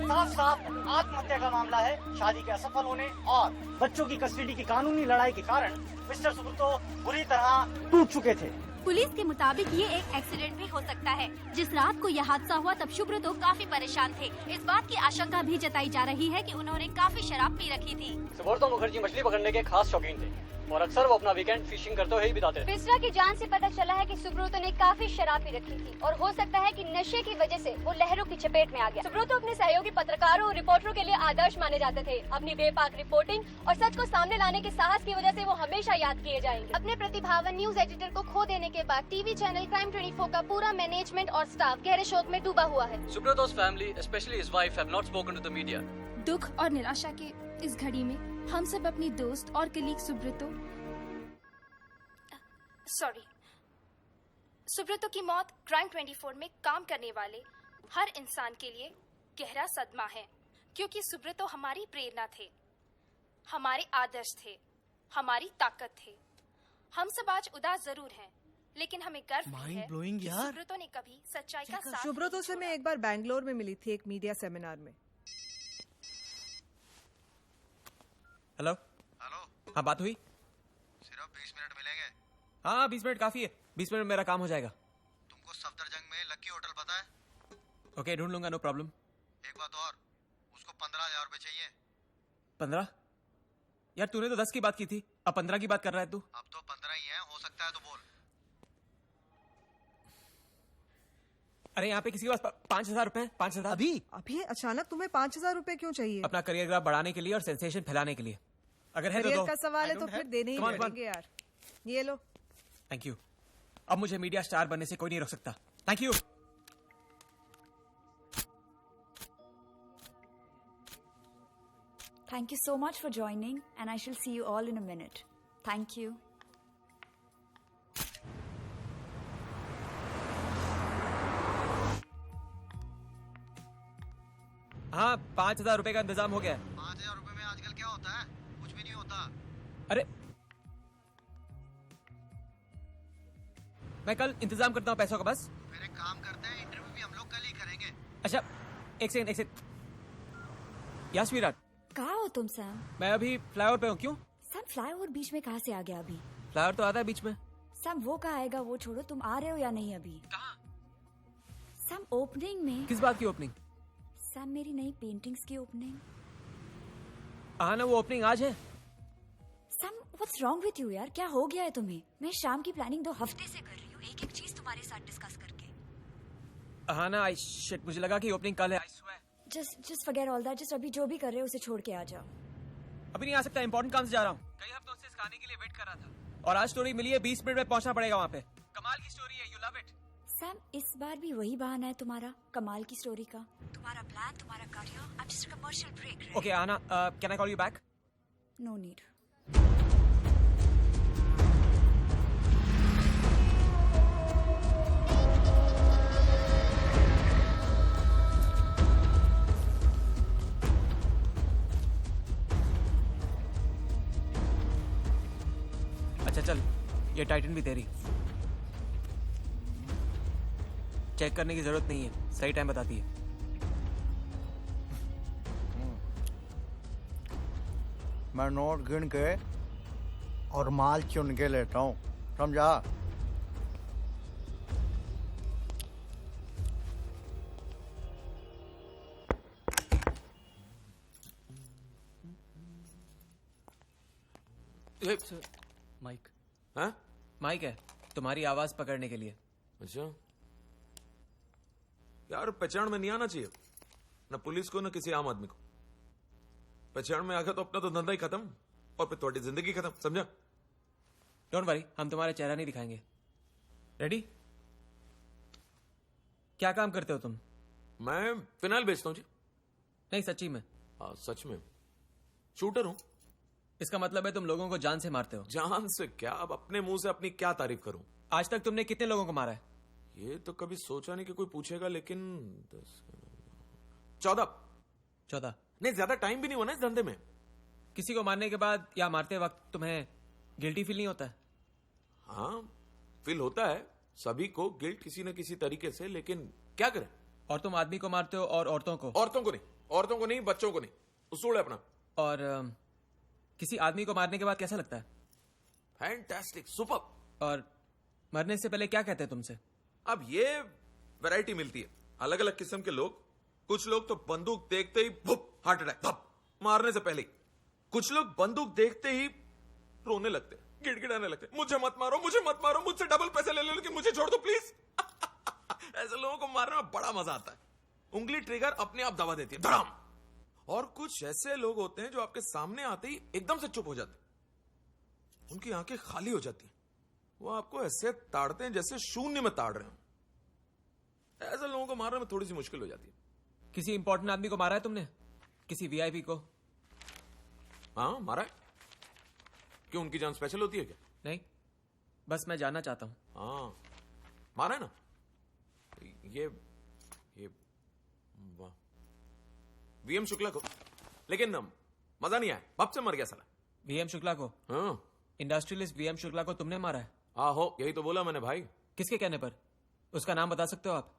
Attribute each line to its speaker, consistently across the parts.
Speaker 1: साफ साफ आत्महत्या का मामला है। शादी के असफल होने और बच्चों की कस्टडी की कानूनी लड़ाई के कारण मिस्टर सुब्रतो बुरी तरह टूट चुके थे।
Speaker 2: पुलिस के मुताबिक ये एक एक्सीडेंट भी हो सकता है। जिस रात को यह हादसा हुआ तब सुब्रतो काफी परेशान थे। इस बात की आशंका भी जताई जा रही है कि उन्होंने काफी शराब पी रखी थी।
Speaker 1: सुब्रतो मुखर्जी मछली पकड़ने के खास शौकीन थे और अक्सर वो अपना वीकेंड फिशिंग करते हुए ही बिताते थे।
Speaker 3: पिस्रा की जान से पता चला है कि सुब्रतो ने काफी शराब पी रखी थी और हो सकता है कि नशे की वजह से वो लहरों की चपेट में आ गया। सुब्रतो अपने सहयोगी पत्रकारों और रिपोर्टरों के लिए आदर्श माने जाते थे। अपनी बेपाक रिपोर्टिंग और सच को सामने लाने के साहस की वजह से वो हमेशा याद किए जाएंगे। अपने प्रतिभावान न्यूज एडिटर को खो देने के बाद टीवी चैनल क्राइम 24 का पूरा मैनेजमेंट और स्टाफ गहरे शोक में डूबा हुआ है।
Speaker 4: Subrato's family, especially his wife, have not spoken to the media.
Speaker 5: दुख और निराशा के इस घड़ी में हम सब अपनी दोस्त और कलीग सुब्रतो की मौत क्राइम 24 में काम करने वाले हर इंसान के लिए गहरा सदमा है, क्योंकि सुब्रतो हमारी प्रेरणा थे, हमारे आदर्श थे, हमारी ताकत थे। हम सब आज उदास जरूर हैं, लेकिन हमें गर्व भी है कि सुब्रतो ने कभी सच्चाई का साथ
Speaker 6: सुब्रतो से मैं एक बार बैंगलोर में मिली थी एक मीडिया सेमिनार में।
Speaker 7: हेलो
Speaker 8: हेलो,
Speaker 7: हाँ बात हुई?
Speaker 8: सिर्फ 20 मिनट मिलेंगे।
Speaker 7: हाँ 20 मिनट काफी है, 20 मिनट में मेरा काम हो जाएगा।
Speaker 8: तुमको सफदरजंग में लक्की होटल पता है?
Speaker 7: ओके ढूंढ लूंगा, नो प्रॉब्लम।
Speaker 8: एक बात और, उसको 15,000 रुपए चाहिए।
Speaker 7: 15? यार तूने तो 10 की बात की थी, अब 15 की बात कर रहा है तू?
Speaker 8: अब तो 15 ही है, हो सकता है तो बोल।
Speaker 7: अरे यहाँ पे किसी के पास 5,000 रुपए? 5,000
Speaker 6: अभी अचानक तुम्हें 5,000 रुपए क्यों चाहिए?
Speaker 7: अपना करियर ग्राफ बढ़ाने के लिए और सेंसेशन फैलाने के लिए। अगर है
Speaker 6: करियर
Speaker 7: तो
Speaker 6: का सवाल है तो फिर देने ही
Speaker 7: Come on, come on.
Speaker 6: पड़ेंगे यार। ये लो।
Speaker 7: Thank you. अब मुझे मीडिया स्टार बनने से कोई नहीं रोक सकता। Thank you.
Speaker 9: Thank you so much for joining, and I shall see you all in a minute. Thank you.
Speaker 7: हाँ 5,000 रुपए का इंतजाम हो गया है।
Speaker 8: 5,000 रुपए में आजकल क्या होता है? कुछ भी नहीं होता।
Speaker 7: अरे मैं कल इंतजाम करता हूँ पैसों का। बस
Speaker 8: फिर एक काम करते हैं, इंटरव्यू भी हम लोग कल ही करेंगे।
Speaker 7: अच्छा एक सेकंड। यस विराट,
Speaker 9: कहाँ हो तुम सैम?
Speaker 7: मैं अभी फ्लाईओवर पे हूँ। क्यों?
Speaker 9: सैम फ्लाईओवर बीच में कहाँ से आ गया अभी?
Speaker 7: फ्लाईओवर तो आता है बीच में।
Speaker 9: सैम वो कहाँ आएगा, वो छोड़ो, तुम आ रहे हो या नहीं अभी?
Speaker 7: कहाँ?
Speaker 9: सैम ओपनिंग में।
Speaker 7: किस बात की ओपनिंग?
Speaker 9: सैम मेरी नई पेंटिंग्स की ओपनिंग।
Speaker 7: हाँ ना, वो ओपनिंग आज है।
Speaker 9: Sam what's wrong with you यार, क्या हो गया है तुम्हें? मैं शाम की प्लानिंग 2 हफ्ते से कर रही हूँ, एक एक चीज तुम्हारे साथ डिस्कस करके।
Speaker 7: हाँ ना, आई शिट, मुझे लगा कि ओपनिंग कल है। I swear.
Speaker 9: Just forget all that, just अभी जो भी कर रहे हो उसे छोड़ के आ जाओ।
Speaker 7: अभी नहीं आ सकता, इंपॉर्टेंट काम से जा रहा हूँ। कई हफ्तों से इस गाने के लिए वेट कर रहा था और आज स्टोरी मिली है, 20 मिनट में पहुंचना पड़ेगा वहाँ पे। कमाल की स्टोरी है, यू लव इट।
Speaker 9: सैम इस बार भी वही बहाना है तुम्हारा, कमाल की स्टोरी का। तुम्हारा प्लान, तुम्हारा career, I am just a commercial break.
Speaker 7: Okay Anna, can I call you back?
Speaker 9: No need.
Speaker 7: अच्छा चल, ये टाइटन भी तेरी। चेक करने की जरूरत नहीं है, सही टाइम बताती है।
Speaker 8: मैं नोट गिन के और माल चुन के लेता हूँ, समझा?
Speaker 4: माइक।
Speaker 7: हाँ माइक है, तुम्हारी आवाज पकड़ने के लिए।
Speaker 10: अच्छा यार, पहचान में नहीं आना चाहिए ना पुलिस को ना किसी आम आदमी को। पहचान में आ गया तो अपना तो धंधा ही खत्म और फिर थोड़ी जिंदगी खत्म, समझा?
Speaker 7: डोंट वरी, हम तुम्हारा चेहरा नहीं दिखाएंगे। रेडी? क्या काम करते हो तुम?
Speaker 10: मैं फिनाइल बेचता हूँ जी।
Speaker 7: नहीं सच्ची में?
Speaker 10: हाँ सच में, शूटर हूँ।
Speaker 7: इसका मतलब है तुम लोगों को जान से मारते हो?
Speaker 10: जान से क्या, अब अपने मुंह से अपनी क्या तारीफ करूं।
Speaker 7: आज तक तुमने कितने लोगों को मारा है?
Speaker 10: ये तो कभी सोचा नहीं कि कोई पूछेगा, लेकिन 14 नहीं, ज्यादा टाइम भी नहीं हुआ ना इस धंधे में।
Speaker 7: किसी को मारने के बाद या मारते वक्त तुम्हें गिल्टी फील नहीं होता है?
Speaker 10: हाँ फील होता है, सभी को गिल्ट किसी न किसी तरीके से, लेकिन क्या करें,
Speaker 7: और तुम आदमी को मारते हो और औरतों को?
Speaker 10: औरतों को नहीं, बच्चों को नहीं। उसूल है अपना।
Speaker 7: और किसी आदमी को मारने के बाद कैसा लगता है?
Speaker 10: Fantastic, super.
Speaker 7: और मरने से पहले क्या कहते हैं तुमसे?
Speaker 10: अब ये वैरायटी मिलती है, अलग अलग किस्म के लोग। कुछ लोग तो बंदूक देखते ही भुप, हार्ट अटैक, भप, मारने से पहले ही। कुछ लोग बंदूक देखते ही रोने लगते, गिड़गिड़ाने लगते, मुझे मत मारो, मुझसे डबल पैसे ले लो, लेकिन मुझे छोड़ दो प्लीज। ऐसे लोगों को मारने में बड़ा मजा आता है। उंगली ट्रिगर अपने आप दबा देती है, धड़ाम। और कुछ ऐसे लोग होते हैं जो आपके सामने आते ही एकदम से चुप हो जाते, उनकी आंखें खाली हो जाती हैं, वो आपको ऐसे ताड़ते हैं जैसे शून्य में ताड़ रहे हो। ऐसे लोगों को मारने में थोड़ी सी मुश्किल हो जाती है।
Speaker 7: किसी इंपॉर्टेंट आदमी को मारा है तुमने? किसी वीआईपी को?
Speaker 10: हाँ, मारा है। क्यों, उनकी जान स्पेशल होती है क्या?
Speaker 7: नहीं, बस मैं जानना चाहता हूं।
Speaker 10: हाँ, मारा है ना। ये वाह, वीएम शुक्ला को। लेकिन मजा नहीं आया, बाप से मर गया साला।
Speaker 7: वीएम शुक्ला को?
Speaker 10: हाँ,
Speaker 7: इंडस्ट्रियलिस्ट वीएम शुक्ला को तुमने मारा है?
Speaker 10: आहो, यही तो बोला मैंने भाई।
Speaker 7: किसके कहने पर? उसका नाम बता सकते हो आप?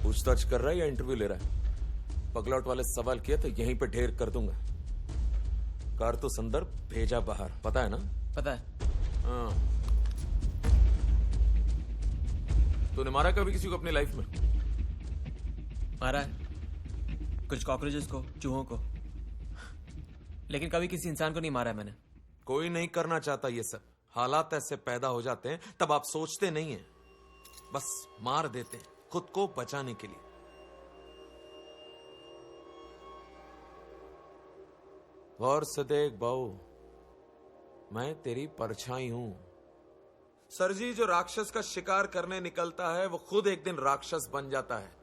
Speaker 10: पूछताछ कर रहा है या इंटरव्यू ले रहा है? पगलौट वाले सवाल किए तो यहीं पे ढेर कर दूंगा। कार तो संदर्भ भेजा बाहर, पता है ना?
Speaker 7: पता है।
Speaker 10: हाँ। तूने मारा कभी किसी को अपनी लाइफ में?
Speaker 7: मारा है, कुछ कॉकरोचेस को, चूहों को, लेकिन कभी किसी इंसान को नहीं मारा है मैंने।
Speaker 10: कोई नहीं करना चाहता ये सब। हालात ऐसे पैदा हो जाते हैं, तब आप सोचते नहीं हैं, बस मार देते हैं खुद को बचाने के लिए। गौर से देख बाऊ, मैं तेरी परछाई हूं। सरजी, जो राक्षस का शिकार करने निकलता है वो खुद एक दिन राक्षस बन जाता है।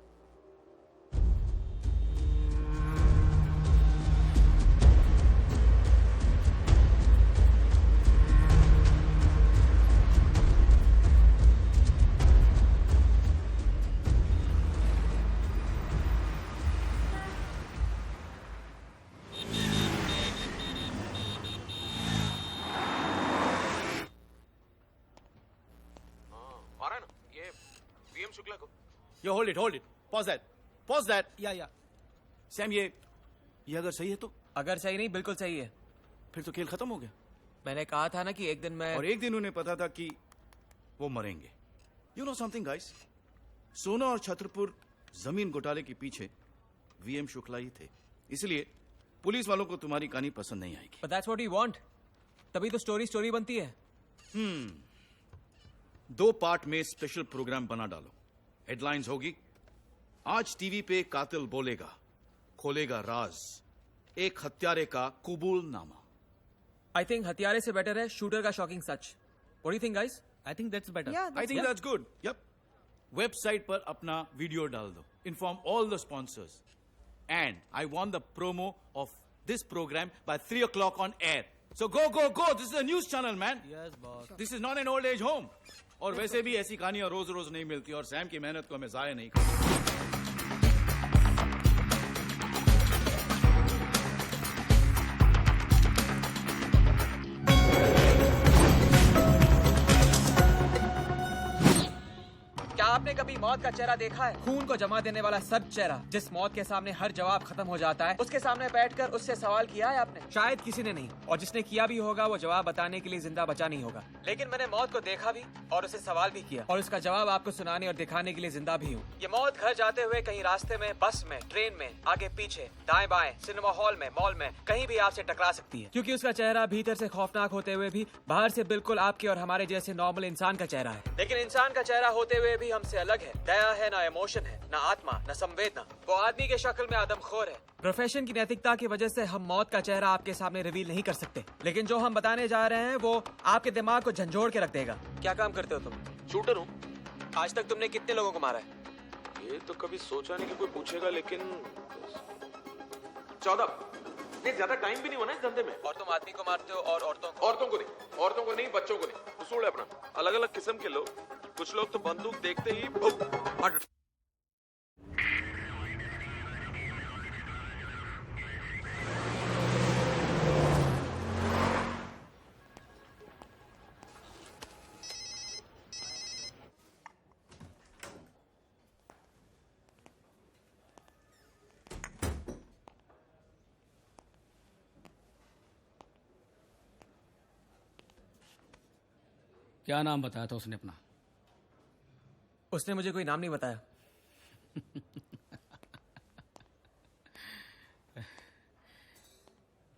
Speaker 10: शुक्ला को।
Speaker 11: Yo, hold it. Pause that. Yeah. Sam, ये अगर सही है तो?
Speaker 7: अगर सही नहीं, बिल्कुल सही है।
Speaker 11: फिर तो खेल खत्म हो गया।
Speaker 7: मैंने कहा था ना कि एक दिन मैं,
Speaker 11: और एक दिन उन्हें पता था कि वो मरेंगे। You know something, guys? सोना और छतरपुर जमीन घोटाले के पीछे वीएम शुक्ला ही थे, इसलिए पुलिस वालों को तुम्हारी कहानी पसंद नहीं आएगी।
Speaker 7: But that's what we want. तभी तो स्टोरी बनती है।
Speaker 11: 2 पार्ट में स्पेशल प्रोग्राम बना डालो। हेडलाइंस होगी, आज टीवी पे कातिल बोलेगा, खोलेगा राज, एक हत्यारे का कबूलनामा।
Speaker 7: आई थिंक हत्यारे से बेटर है शूटर का शॉकिंग सच। What do you think guys?
Speaker 11: I think that's better.
Speaker 6: Yeah,
Speaker 11: I think that's good. Yup. Website पर अपना वीडियो डाल दो, inform all the sponsors, and I want the promo of this program by 3 o'clock on air. So go. This is a news channel, man.
Speaker 7: Yes, boss.
Speaker 11: This is not an old age home. और वैसे भी ऐसी कहानियां रोज रोज नहीं मिलती, और Sam की मेहनत को हमें जाया नहीं करना।
Speaker 7: क्या आपने कभी मौत का चेहरा देखा है? खून को जमा देने वाला सच चेहरा, जिस मौत के सामने हर जवाब खत्म हो जाता है। उसके सामने बैठकर उससे सवाल किया है आपने? शायद किसी ने नहीं, और जिसने किया भी होगा वो जवाब बताने के लिए जिंदा बचा नहीं होगा। लेकिन मैंने मौत को देखा भी और उसे सवाल भी किया, और उसका जवाब आपको सुनाने और दिखाने के लिए जिंदा भी हूँ। ये मौत घर जाते हुए, कहीं रास्ते में, बस में, ट्रेन में, आगे पीछे, दाएं बाएं, सिनेमा हॉल में, मॉल में, कहीं भी आपसे टकरा सकती है, क्योंकि उसका चेहरा भीतर से खौफनाक होते हुए भी बाहर से बिल्कुल आपके और हमारे जैसे नॉर्मल इंसान का चेहरा है। लेकिन इंसान का चेहरा होते हुए भी हमसे अलग है। दया है, ना इमोशन है, ना आत्मा, ना संवेदना। वो आदमी के शक्ल में आदमखोर है। प्रोफेशन की नैतिकता की वजह से हम मौत का चेहरा आपके सामने रिवील नहीं कर सकते, लेकिन जो हम बताने जा रहे हैं वो आपके दिमाग को झंझोड़ के रख देगा। क्या काम करते हो तुम?
Speaker 10: शूटर हूँ।
Speaker 7: आज तक तुमने कितने लोगों को मारा है?
Speaker 10: ये तो कभी सोचा नहीं कि कोई पूछेगा, लेकिन 14। नहीं, ज्यादा टाइम भी नहीं होना इस धंधे में।
Speaker 7: और तुम आदमी को मारते हो और औरतों को?
Speaker 10: औरतों को नहीं, बच्चों को नहीं। उसूल है अपना। अलग अलग किस्म के लोग। कुछ लोग तो बंदूक देखते ही भुप,
Speaker 12: क्या नाम बताया था उसने अपना?
Speaker 7: उसने मुझे कोई नाम नहीं बताया।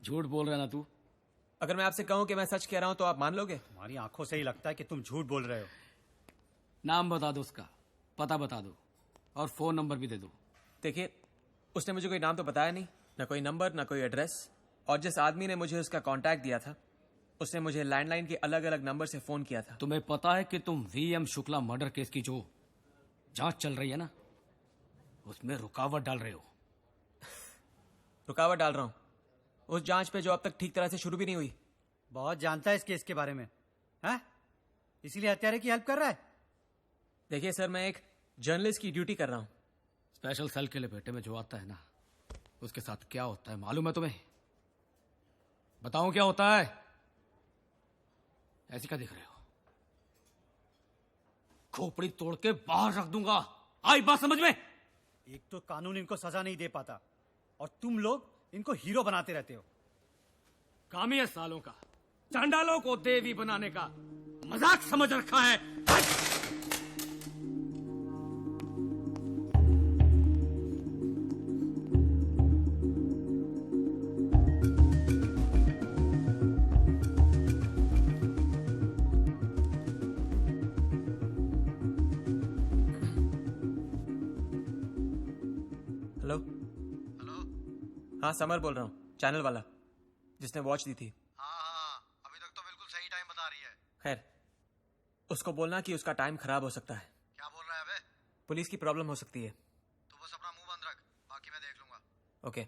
Speaker 12: झूठ बोल रहा है ना तू?
Speaker 7: अगर मैं आपसे कहूं कि मैं सच कह रहा हूं तो आप मान लोगे?
Speaker 1: हमारी आंखों से ही लगता है कि तुम झूठ बोल रहे हो।
Speaker 12: नाम बता दो उसका, पता बता दो और फोन नंबर भी दे दो।
Speaker 7: देखिए, उसने मुझे कोई नाम तो बताया नहीं, ना कोई नंबर, ना कोई एड्रेस। और जिस आदमी ने मुझे उसका कांटेक्ट दिया था उसने मुझे लैंडलाइन के अलग अलग नंबर से फोन किया था।
Speaker 12: तुम्हें पता है कि तुम वीएम शुक्ला मर्डर केस की जो जांच चल रही है ना, उसमें रुकावट डाल रहे हो।
Speaker 7: रुकावट डाल रहा हूं उस जांच पे जो अब तक ठीक तरह से शुरू भी नहीं हुई।
Speaker 1: बहुत जानता है इस केस के बारे में, हैं? इसीलिए हत्यारे की हेल्प कर रहा है।
Speaker 7: देखिए सर, मैं एक जर्नलिस्ट की ड्यूटी कर रहा हूं।
Speaker 12: स्पेशल सेल के लिए बेटे में जो आता है ना, उसके साथ क्या होता है मालूम है तुम्हें? बताऊं क्या होता है? ऐसी क्या दिख रहे हो? खोपड़ी तोड़ के बाहर रख दूंगा। आई बात समझ में?
Speaker 1: एक तो कानून इनको सजा नहीं दे पाता और तुम लोग इनको हीरो बनाते रहते हो।
Speaker 12: काम ही है सालों का चांडालों को देवी बनाने का मजाक समझ रखा है।
Speaker 7: हेलो हेलो, हाँ समर बोल रहा हूँ, चैनल वाला जिसने वॉच दी थी।
Speaker 8: हाँ, अभी तक तो बिल्कुल सही टाइम बता रही है।
Speaker 7: खैर, उसको बोलना कि उसका टाइम खराब हो सकता है।
Speaker 8: क्या बोल रहा है बे?
Speaker 7: पुलिस की प्रॉब्लम हो सकती है।
Speaker 8: तू बस अपना मुंह बंद रख, बाकी मैं देख लूंगा।
Speaker 7: ओके।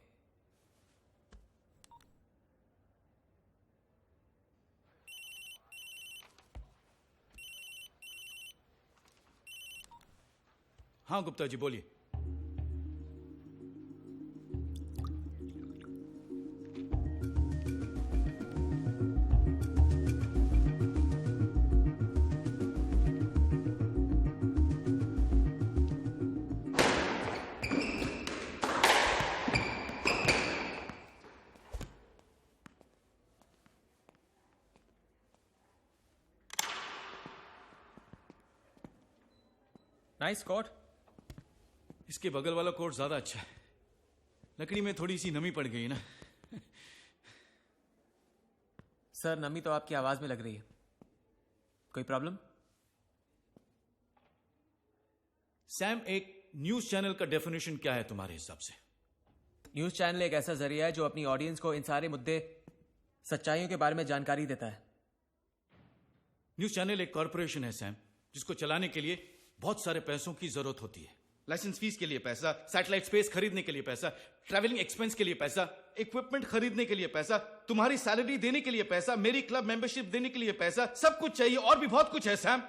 Speaker 11: हाँ गुप्ता जी बोलिए।
Speaker 7: Nice quote.
Speaker 11: इसके बगल वाला कोट ज्यादा अच्छा है, लकड़ी में थोड़ी सी नमी पड़ गई ना।
Speaker 7: सर, नमी तो आपकी आवाज में लग रही है, कोई प्रॉब्लम?
Speaker 11: सैम, एक न्यूज चैनल का डेफिनेशन क्या है तुम्हारे हिसाब से?
Speaker 7: न्यूज चैनल एक ऐसा जरिया है जो अपनी ऑडियंस को इन सारे मुद्दे, सच्चाइयों के बारे में जानकारी देता है।
Speaker 11: न्यूज चैनल एक कॉर्पोरेशन है सैम, जिसको चलाने के लिए बहुत सारे पैसों की जरूरत होती है। लाइसेंस फीस के लिए पैसा, सैटेलाइट स्पेस खरीदने के लिए पैसा, ट्रैवलिंग एक्सपेंस के लिए पैसा, इक्विपमेंट खरीदने के लिए पैसा, तुम्हारी सैलरी देने के लिए पैसा, मेरी क्लब मेंबरशिप देने के लिए पैसा, सब कुछ चाहिए और भी बहुत कुछ है सैम।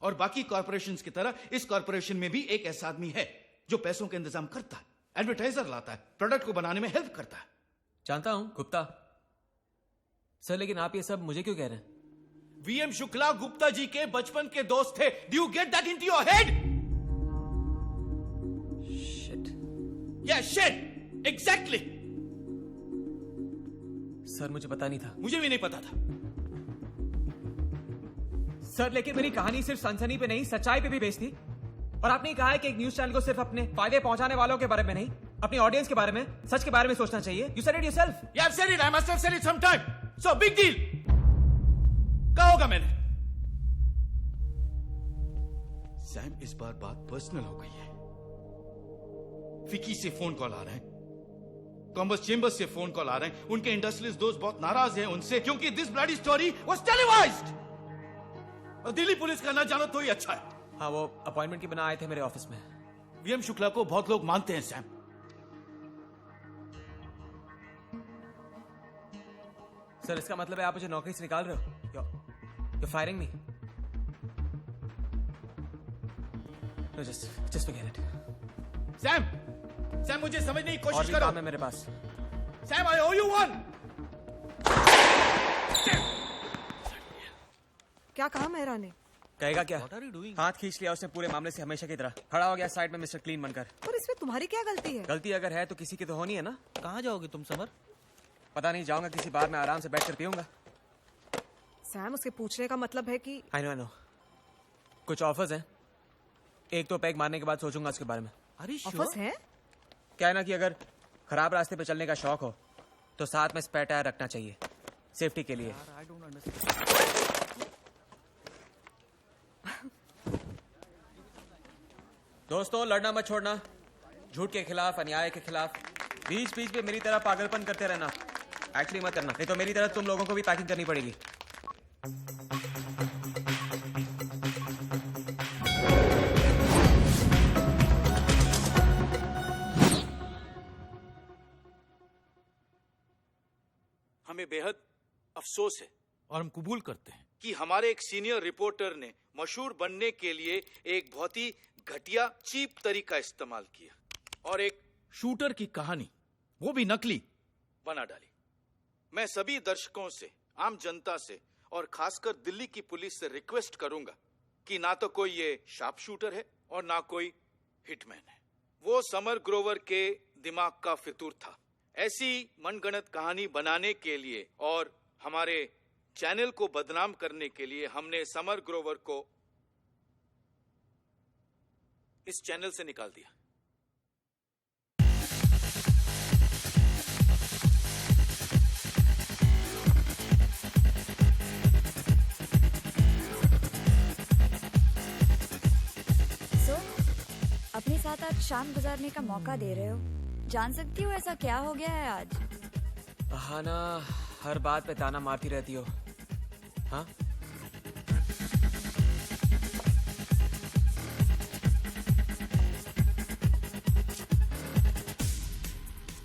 Speaker 11: और बाकी कॉर्पोरेशंस की तरह इस कॉर्पोरेशन में भी एक ऐसा आदमी है जो पैसों का इंतजाम करता है, एडवर्टाइजर लाता है, प्रोडक्ट को बनाने में हेल्प करता है।
Speaker 7: जानता हूं गुप्ता सर, लेकिन आप ये सब मुझे क्यों कह रहे हैं?
Speaker 11: वीएम शुक्ला गुप्ता जी के बचपन के दोस्त थे। Do you get that into your head?
Speaker 7: Shit.
Speaker 11: या शिट, एग्जैक्टली।
Speaker 7: सर, मुझे पता नहीं था।
Speaker 11: मुझे भी नहीं पता था
Speaker 7: सर, लेकिन मेरी कहानी सिर्फ सनसनी पे नहीं, सच्चाई पे भी बेस्ड थी। और आपने ही कहा है कि एक न्यूज चैनल को सिर्फ अपने फायदे पहुंचाने वालों के बारे में नहीं, अपनी ऑडियंस के बारे में, सच के बारे में सोचना चाहिए। You said it yourself.
Speaker 11: Yeah, I've said it. I must have said it sometime. So big deal. कहा होगा मैंने। सैम, इस बार बात पर्सनल हो गई है। फिकी से फोन कॉल आ रहे हैं, कॉमर्स चेंबर्स से फोन कॉल आ रहे हैं। उनके इंडस्ट्रियलिस्ट दोस्त बहुत नाराज हैं उनसे, क्योंकि this bloody story was televised. और दिल्ली पुलिस का ना जानो तो ही अच्छा है।
Speaker 7: हाँ, वो अपॉइंटमेंट की बिना आए थे मेरे ऑफिस में।
Speaker 11: वीएम शुक्ला को बहुत लोग मानते हैं सैम।
Speaker 7: सर, इसका मतलब है आप मुझे नौकरी से निकाल रहे हो? You're firing me? No, just forget it.
Speaker 11: Sam, मुझे समझने की
Speaker 7: और
Speaker 11: कोशिश
Speaker 7: भी
Speaker 11: करो।
Speaker 7: काम है मेरे पास।
Speaker 11: Sam, I owe you one.
Speaker 6: क्या कहा मेहरा ने?
Speaker 7: कहेगा क्या? हाथ खींच लिया उसने पूरे मामले से हमेशा की तरह। खड़ा हो गया साइड में मिस्टर क्लीन बनकर।
Speaker 6: पर इसमें तुम्हारी क्या गलती है?
Speaker 7: गलती अगर है तो किसी की तो होनी है ना।
Speaker 4: कहाँ जाओगे तुम समर?
Speaker 7: पता नहीं, जाऊंगा किसी बार में आराम से बैठकर पीऊंगा।
Speaker 6: सैम, उसके पूछने का मतलब है कि
Speaker 7: आई नो कुछ ऑफर्स हैं। एक तो पैक मारने के बाद सोचूंगा उसके बारे में।
Speaker 6: ऑफर्स हैं?
Speaker 7: क्या है ना कि अगर खराब रास्ते पे चलने का शौक हो तो साथ में स्पेयर टायर रखना चाहिए, सेफ्टी के लिए। दोस्तों, लड़ना मत छोड़ना, झूठ के खिलाफ, अन्याय के खिलाफ। बीच बीच में मेरी तरह पागलपन करते रहना एक्चुअली मत करना, नहीं तो मेरी तरह तुम लोगों को भी पैकिंग करनी पड़ेगी।
Speaker 11: हमें बेहद अफसोस है और हम कबूल करते हैं कि हमारे एक सीनियर रिपोर्टर ने मशहूर बनने के लिए एक बहुत ही घटिया चीप तरीका इस्तेमाल किया और एक शूटर की कहानी, वो भी नकली, बना डाली। मैं सभी दर्शकों से, आम जनता से और खासकर दिल्ली की पुलिस से रिक्वेस्ट करूंगा कि ना तो कोई ये शार्प शूटर है और ना कोई हिटमैन है। वो समर ग्रोवर के दिमाग का फितूर था। ऐसी मनगढ़ंत कहानी बनाने के लिए और हमारे चैनल को बदनाम करने के लिए हमने समर ग्रोवर को इस चैनल से निकाल दिया।
Speaker 9: अपने साथ आज शाम गुजारने का मौका दे रहे हो। जान सकती हूँ ऐसा क्या हो गया है आज?
Speaker 7: हाँ ना, हर बात पे ताना मारती रहती हो। हाँ,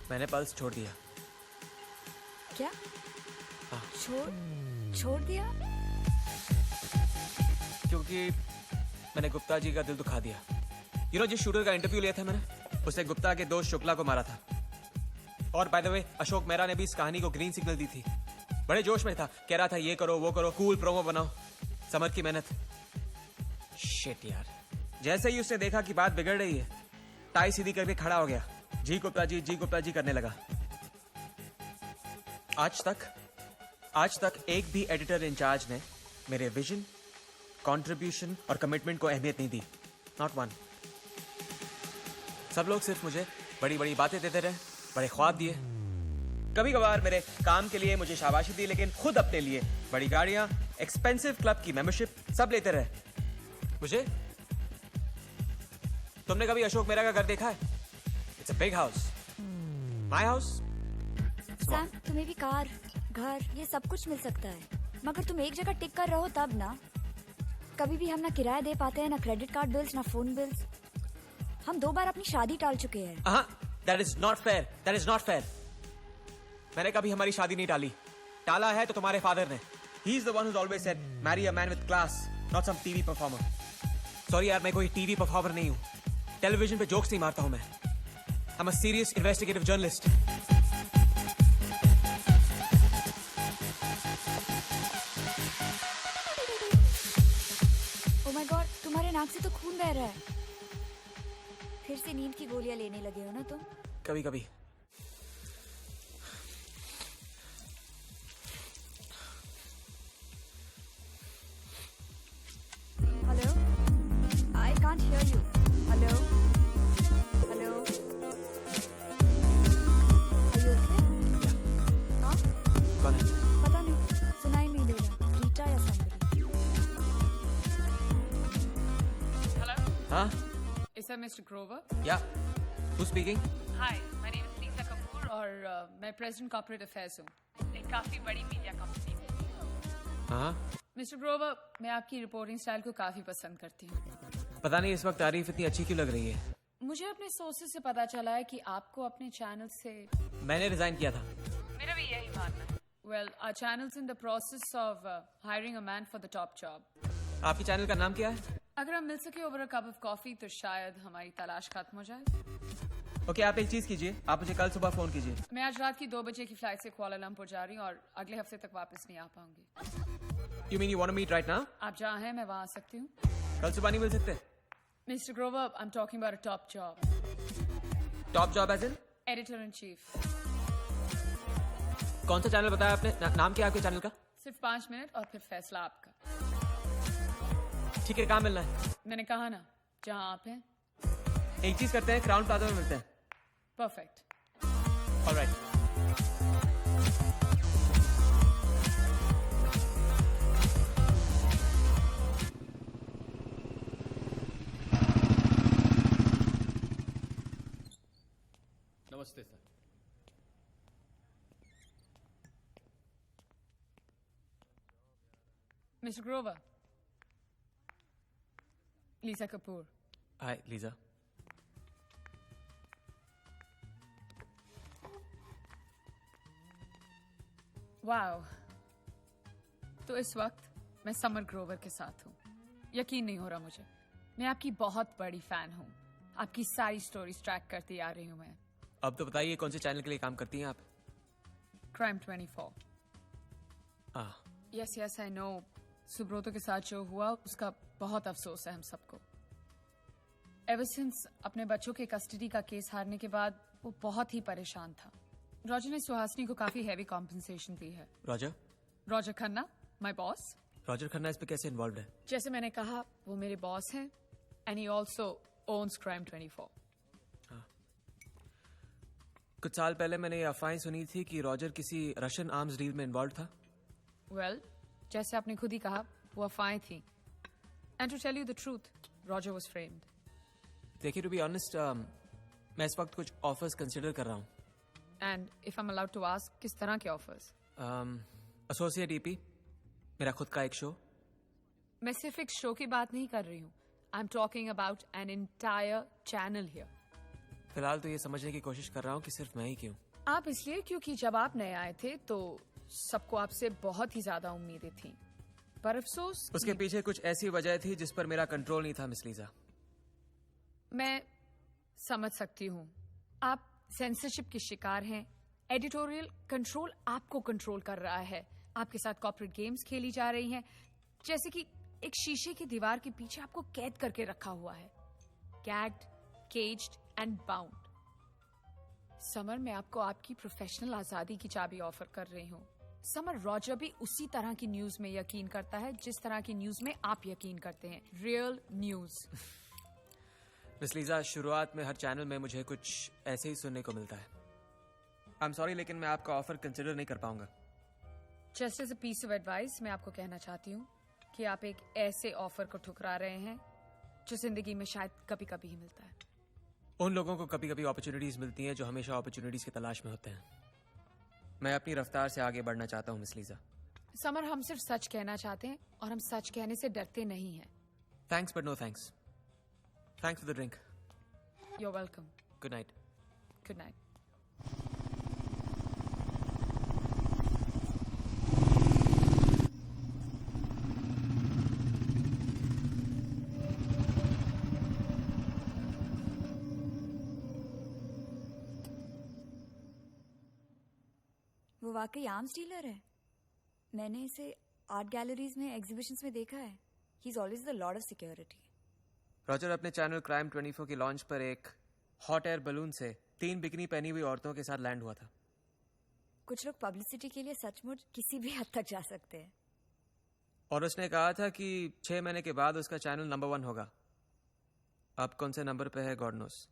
Speaker 7: मैंने पल्स छोड़ दिया।
Speaker 9: क्या?
Speaker 7: हाँ।
Speaker 9: छोड़ दिया?
Speaker 7: क्योंकि मैंने गुप्ता जी का दिल दुखा दिया। जिस शूटर का इंटरव्यू लिया था मैंने, उसे गुप्ता के दोस्त शुक्ला को मारा था। और by the way, Ashok Mehra ने भी इस कहानी को ग्रीन सिग्नल दी थी। बड़े जोश में था, कह रहा था ये करो वो करो, कूल प्रोमो बनाओ। समर की मेहनत। शिट यार, जैसे ही उसने देखा कि बात बिगड़ रही है, टाई सीधी करके खड़ा हो गया। जी गुप्ता जी करने लगा। आज तक एक भी एडिटर इंचार्ज ने मेरे विजन, कंट्रीब्यूशन और कमिटमेंट को अहमियत नहीं दी। Not one. सब लोग सिर्फ मुझे बड़ी बड़ी बातें देते रहे, बड़े ख्वाब दिए। कभी कभार मेरे काम के लिए मुझे शाबाशी दी, लेकिन खुद अपने लिए बड़ी गाड़ियां, एक्सपेंसिव क्लब की मेंबरशिप सब लेते रहे। मुझे, तुमने कभी अशोक मेहरा का घर देखा है? It's a big house, my house.
Speaker 9: Sam, तुम्हें भी कार, घर, ये सब कुछ मिल सकता है, मगर तुम एक जगह टिक कर रहो तब ना। कभी भी हम ना किराया दे पाते हैं, ना क्रेडिट कार्ड बिल्स, ना फोन बिल्स। हम 2 बार अपनी शादी टाल चुके हैं।
Speaker 7: That is not fair. That is not fair. मैंने कभी हमारी शादी नहीं टाली। टाला है तो तुम्हारे फादर ने। He is the one who's always said, marry a man with class, not some TV performer. Sorry यार, मैं कोई टीवी परफॉर्मर नहीं हूँ। टेलीविजन पे जोक्स नहीं मारता हूँ मैं। I'm a serious investigative journalist.
Speaker 9: Oh my God, तुम्हारे नाक से तो खून बह रहा है। फिर से नींद की गोलियां लेने लगे हो ना तुम?
Speaker 7: कभी कभी।
Speaker 9: Hello, I can't hear you. Hello, hello, are you okay? हाँ?
Speaker 7: कौन है?
Speaker 9: पता नहीं, सुनाई नहीं दे रहा। रीटा या somebody?
Speaker 7: हाँ?
Speaker 13: Is that Mr. Grover?
Speaker 7: Yeah. Who's speaking?
Speaker 13: Hi, my name is Lisa Kapoor और मैं प्रेसिडेंट कॉर्पोरेट अफेयर्स हूँ, एक काफी बड़ी मीडिया कंपनी में।
Speaker 7: हाँ?
Speaker 13: मिस्टर ग्रोवर, मैं आपकी रिपोर्टिंग स्टाइल को काफी पसंद करती हूँ।
Speaker 7: पता नहीं इस वक्त तारीफ इतनी अच्छी क्यों लग रही है।
Speaker 13: मुझे अपने सोर्सेज से पता चला है कि आपको अपने चैनल से
Speaker 7: मैंने रिजाइन किया था।
Speaker 13: मेरा भी यही मानना है। Well, our channel's in the process of hiring a man for the top job.
Speaker 7: आपके चैनल का नाम क्या है?
Speaker 13: अगर हम मिल सके over a cup of coffee तो शायद हमारी तलाश खत्म हो जाए।
Speaker 7: ओके, आप एक चीज कीजिए, आप मुझे कल सुबह फोन कीजिए।
Speaker 13: मैं आज रात की 2 बजे की फ्लाइट से कुआलालंपुर जा रही हूँ और अगले हफ्ते तक वापस नहीं आ पाऊंगी।
Speaker 7: You mean you want to meet right now?
Speaker 13: आप जहाँ हैं मैं वहाँ आ सकती हूँ।
Speaker 7: कल सुबह नहीं मिल सकते?
Speaker 13: Mr. Grover, I'm talking about a top job.
Speaker 7: Top job as in?
Speaker 13: Editor in chief.
Speaker 7: कौन सा चैनल बताया आपने? नाम क्या है आपके चैनल का?
Speaker 13: सिर्फ 5 मिनट और फिर फैसला आपका।
Speaker 7: ठीक है, कहाँ मिलना है?
Speaker 13: मैंने कहा ना, जहाँ आप हैं।
Speaker 7: एक चीज करते हैं, क्राउन प्लाजा में मिलते हैं।
Speaker 13: परफेक्ट।
Speaker 7: ऑलराइट।
Speaker 12: नमस्ते सर।
Speaker 13: मिस्टर ग्रोवर, लीसा कपूर।
Speaker 7: हाय लीजा।
Speaker 13: वाओ, तो इस वक्त मैं समर ग्रोवर के साथ हूँ। यकीन नहीं हो रहा मुझे। मैं आपकी बहुत बड़ी फैन हूँ। आपकी सारी स्टोरीज ट्रैक करती आ रही हूँ मैं।
Speaker 7: अब तो बताइए कौन से चैनल के लिए काम करती हैं आप?
Speaker 13: Crime 24। Yes yes I know. Subroto के साथ जो हुआ उसका बहुत अफसोस है हम सबको। एवर सिंस अपने बच्चों के कस्टडी का केस हारने के बाद वो बहुत ही परेशान था। रॉजर ने सुहासिनी को काफी हैवी कॉम्पनसेशन दी है। Roger Khanna, my boss.
Speaker 7: Roger Khanna इस पे कैसे इन्वॉल्व है?
Speaker 13: जैसे मैंने कहा, वो मेरे बॉस हैं and he also owns crime 24।
Speaker 7: कुछ साल पहले मैंने ये अफवाहें सुनी थी कि रॉजर किसी रशियन आर्म्स डील में इन्वॉल्व था।
Speaker 13: वेल, जैसे आपने खुद ही कहा, वो अफवाहें थी। And to tell you the truth, Roger was framed.
Speaker 7: देखिए, टू बी ऑनेस्ट, मैं इस वक्त कुछ ऑफर्स कंसिडर कर रहा हूँ।
Speaker 13: And if I am allowed to ask, किस तरह के ऑफर्स?
Speaker 7: एसोसिएट ईपी, मेरा खुद का एक शो।
Speaker 13: मैं सिर्फ एक शो की बात नहीं कर रही हूँ। I am talking about an entire channel here.
Speaker 7: फिलहाल तो ये समझने की कोशिश कर रहा हूँ कि सिर्फ मैं ही क्यों।
Speaker 13: आप इसलिए क्योंकि जब आप नए आए थे तो सबको आपसे बहुत ही ज्यादा उम्मीदें थी, पर अफसोस
Speaker 7: उसके पीछे कुछ ऐसी वजह थी जिस पर मेरा कंट्रोल नहीं था मिस लीजा।
Speaker 13: मैं समझ सकती हूँ। आप सेंसरशिप के शिकार हैं। एडिटोरियल कंट्रोल आपको कंट्रोल कर रहा है। आपके साथ कॉर्पोरेट गेम्स खेली जा रही हैं, जैसे कि एक शीशे की दीवार के पीछे आपको कैद करके रखा हुआ है। गैग्ड, केज्ड एंड बाउंड। समर, मैं आपको आपकी प्रोफेशनल आजादी की चाबी ऑफर कर रही हूँ। समर, रॉजर भी उसी तरह की न्यूज में यकीन करता है जिस तरह की न्यूज में आप यकीन करते हैं। Real news.
Speaker 7: मिस लीजा, शुरुआत में हर चैनल में मुझे कुछ ऐसे ही सुनने को मिलता है। आई एम सॉरी, लेकिन मैं आपका ऑफर कंसिडर नहीं कर पाऊंगा।
Speaker 13: Just as a piece of advice, मैं आपको कहना चाहती हूँ कि आप एक ऐसे ऑफर को ठुकरा रहे हैं जो जिंदगी में शायद कभी कभी ही मिलता है।
Speaker 7: उन लोगों को कभी कभी अपॉर्चुनिटीज मिलती हैं जो हमेशा अपॉर्चुनिटीज की तलाश में होते हैं। मैं अपनी रफ्तार से आगे बढ़ना चाहता हूँ मिस लीजा।
Speaker 13: समर, हम सिर्फ सच कहना चाहते हैं और हम सच कहने से डरते नहीं हैं।
Speaker 7: Thanks but no thanks. Thanks for the drink.
Speaker 13: You are welcome.
Speaker 7: Good night.
Speaker 13: Good night.
Speaker 9: वो वाकई आर्म्स डीलर है। मैंने इसे आर्ट गैलरीज में, एग्जीबिशंस में देखा है। He is always the Lord of security.
Speaker 7: Roger अपने चैनल क्राइम 24 की लॉन्च पर एक हॉट एयर बलून से 3 बिकनी पहनी हुई औरतों के साथ लैंड हुआ था।
Speaker 9: कुछ लोग पब्लिसिटी के लिए सचमुच किसी भी हद तक जा सकते हैं।
Speaker 7: और उसने कहा था कि 6 महीने के बाद उसका चैनल नंबर 1 होगा। अब कौन से नंबर पे है God knows.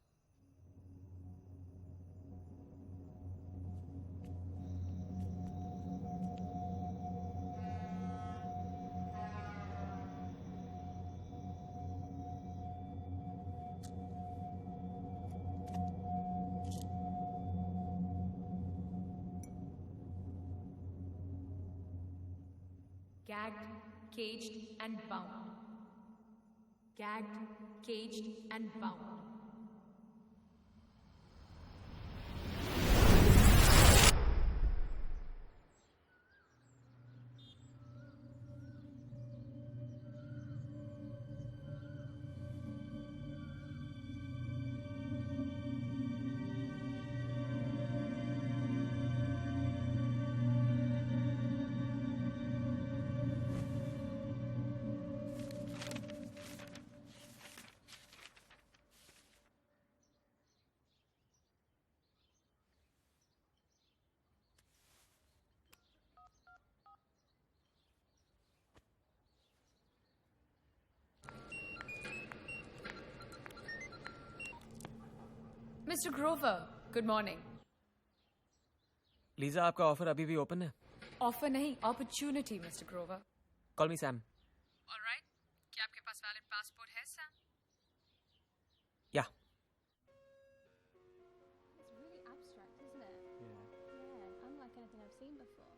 Speaker 13: Gagged, caged and bound. Gagged, caged and bound. Mister Grover, good morning.
Speaker 7: Lisa, आपका ऑफर अभी भी ओपन है?
Speaker 13: ऑफर नहीं, अपॉर्चुनिटी मिस्टर ग्रोवर।
Speaker 7: कॉल मी सैम।
Speaker 13: ऑलराइट, क्या आपके पास वैलिड पासपोर्ट है सैम?
Speaker 7: या।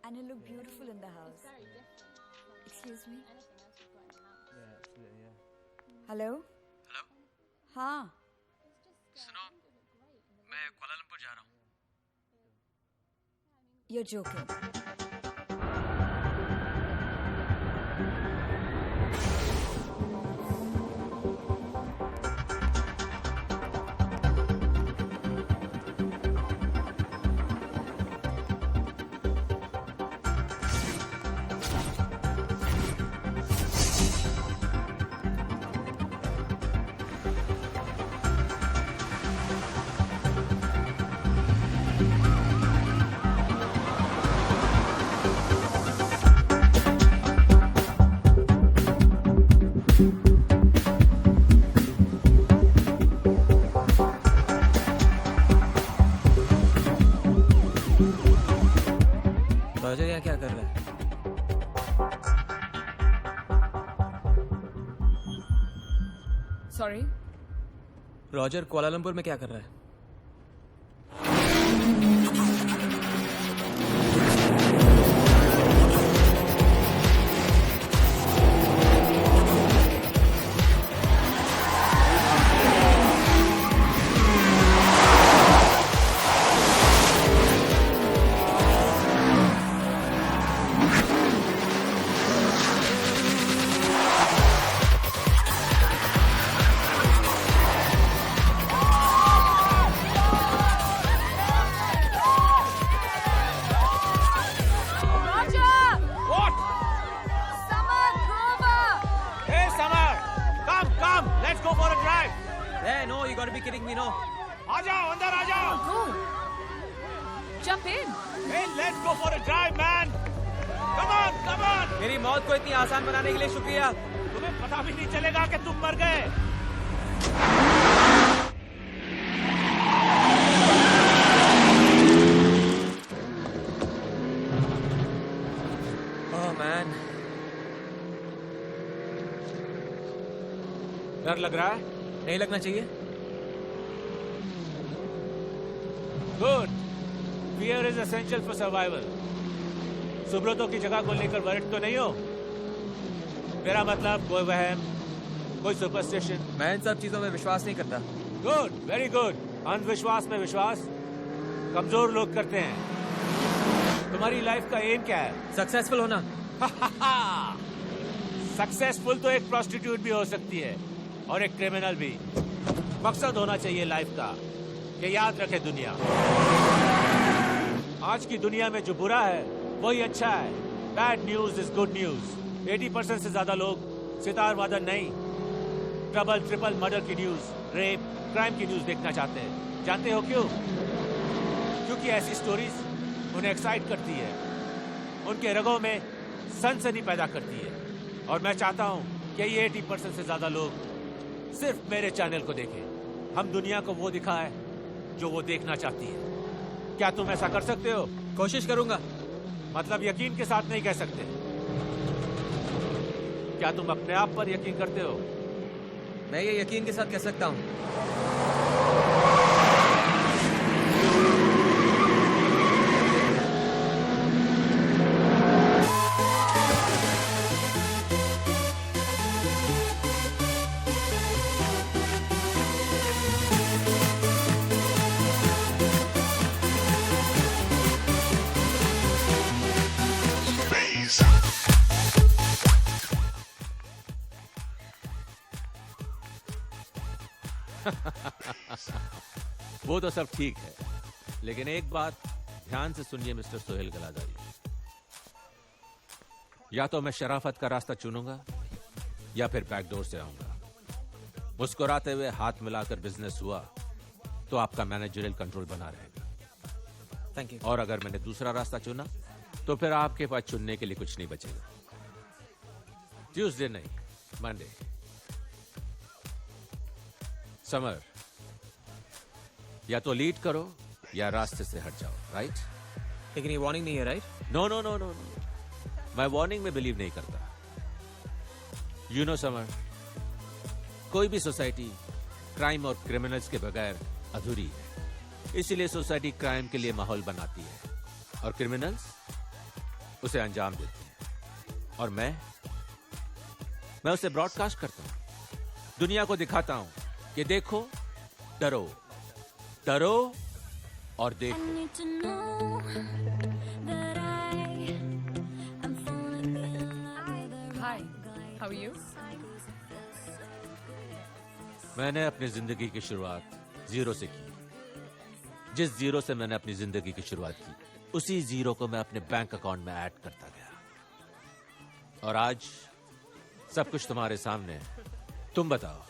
Speaker 9: And you look beautiful in the house. Excuse me. Hello.
Speaker 12: Hello.
Speaker 9: हाँ।
Speaker 12: सुनो, मैं कुआलालंपुर जा रहा हूँ।
Speaker 9: You're joking.
Speaker 7: रॉजर यहाँ क्या कर रहा है?
Speaker 13: सॉरी,
Speaker 7: रॉजर कुआलालंपुर में क्या कर रहा है?
Speaker 13: Jump in.
Speaker 14: Hey, let's go for a drive, man. Come on, come on.
Speaker 7: मेरी मौत को इतनी आसान बनाने के लिए शुक्रिया।
Speaker 14: तुम्हें पता भी नहीं चलेगा कि तुम मर गए।
Speaker 7: Oh man.
Speaker 14: डर लग रहा है?
Speaker 7: नहीं लगना चाहिए।
Speaker 14: Good. Fear is essential for survival. Subroto की जगह को लेकर वरिड तो नहीं हो? मेरा मतलब कोई वहम, कोई सुपरस्टिशन।
Speaker 7: मैं इन सब चीजों में विश्वास नहीं करता।
Speaker 14: Good, very good. अंधविश्वास में विश्वास कमजोर लोग करते हैं। तुम्हारी लाइफ का एम क्या है?
Speaker 7: सक्सेसफुल होना।
Speaker 14: सक्सेसफुल तो एक प्रोस्टिट्यूट भी हो सकती है और एक क्रिमिनल भी। मकसद होना चाहिए लाइफ का कि याद रखे दुनिया। आज की दुनिया में जो बुरा है वही अच्छा है। Bad news is good news. 80% से ज्यादा लोग सितार वादन नहीं, ट्रबल ट्रिपल मर्डर की न्यूज, रेप, क्राइम की न्यूज देखना चाहते हैं। जानते हो क्यों? क्योंकि ऐसी स्टोरीज उन्हें एक्साइट करती है, उनके रगों में सनसनी पैदा करती है। और मैं चाहता हूं कि ये 80% से ज्यादा लोग सिर्फ मेरे चैनल को देखें। हम दुनिया को वो दिखाएं जो वो देखना चाहती है। क्या तुम ऐसा कर सकते हो?
Speaker 7: कोशिश करूंगा।
Speaker 14: मतलब यकीन के साथ नहीं कह सकते। क्या तुम अपने आप पर यकीन करते हो?
Speaker 7: मैं ये यकीन के साथ कह सकता हूं।
Speaker 14: वो तो सब ठीक है, लेकिन एक बात ध्यान से सुनिए मिस्टर सोहेल गलादारी। या तो मैं शराफत का रास्ता चुनूंगा या फिर बैकडोर से आऊंगा। मुस्कुराते हुए हाथ मिलाकर बिजनेस हुआ तो आपका मैनेजरियल कंट्रोल बना रहेगा।
Speaker 7: Thank you.
Speaker 14: और अगर मैंने दूसरा रास्ता चुना तो फिर आपके पास चुनने के लिए कुछ नहीं बचेगा। ट्यूसडे नहीं, मंडे। समर, या तो लीड करो या रास्ते से हट जाओ, राइट?
Speaker 7: लेकिन ये वार्निंग नहीं है, right?
Speaker 14: No no no no no, मैं वार्निंग में बिलीव नहीं करता। यू नो समर, कोई भी सोसाइटी क्राइम और क्रिमिनल्स के बगैर अधूरी है। इसीलिए सोसाइटी क्राइम के लिए माहौल बनाती है और क्रिमिनल्स उसे अंजाम देते हैं। और मैं उसे ब्रॉडकास्ट करता हूं, दुनिया को दिखाता हूं कि देखो, डरो, डरो और देखो।
Speaker 13: हाय, हाउ आर यू?
Speaker 14: मैंने अपनी जिंदगी की शुरुआत जीरो से की। जिस जीरो से मैंने अपनी जिंदगी की शुरुआत की, उसी जीरो को मैं अपने बैंक अकाउंट में ऐड करता गया। और आज सब कुछ तुम्हारे सामने है। तुम बताओ,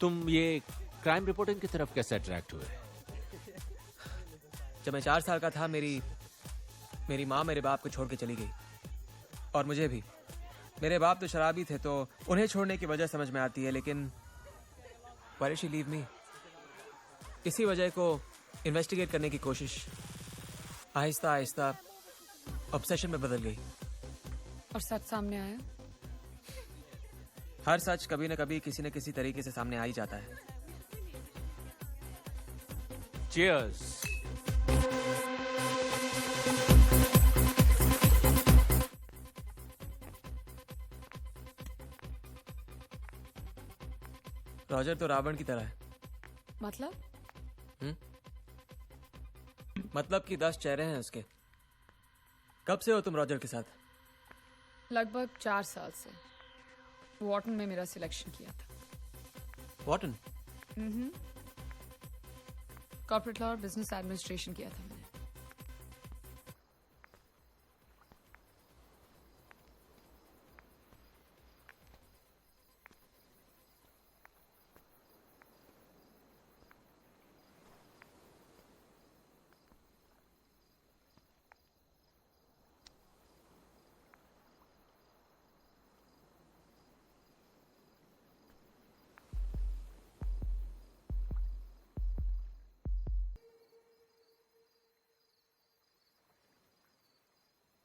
Speaker 14: तुम ये क्राइम रिपोर्टिंग की तरफ कैसे अट्रैक्ट हुए?
Speaker 7: जब मैं 4 साल का था, मेरी माँ मेरे बाप को छोड़ के चली गई। और मुझे भी। मेरे बाप तो शराबी थे, तो उन्हें छोड़ने की वजह समझ में आती है, लेकिन why did she leave me? इसी वजह को इन्वेस्टिगेट करने की कोशिश आहिस्ता आहिस्ता ऑब्सेशन में बदल गई।
Speaker 13: और सच सामने आया?
Speaker 7: हर सच कभी न कभी किसी न किसी तरीके से सामने आ ही जाता है।
Speaker 14: Cheers.
Speaker 7: रॉजर तो रावण की तरह है।
Speaker 13: मतलब?
Speaker 7: मतलब कि 10 चेहरे हैं उसके। कब से हो तुम रॉजर के साथ?
Speaker 13: लगभग 4 साल से। वॉर्टन में मेरा सिलेक्शन किया था।
Speaker 7: वॉर्टन?
Speaker 13: कॉर्पोरेट लॉ और बिजनेस एडमिनिस्ट्रेशन किया था मैंने।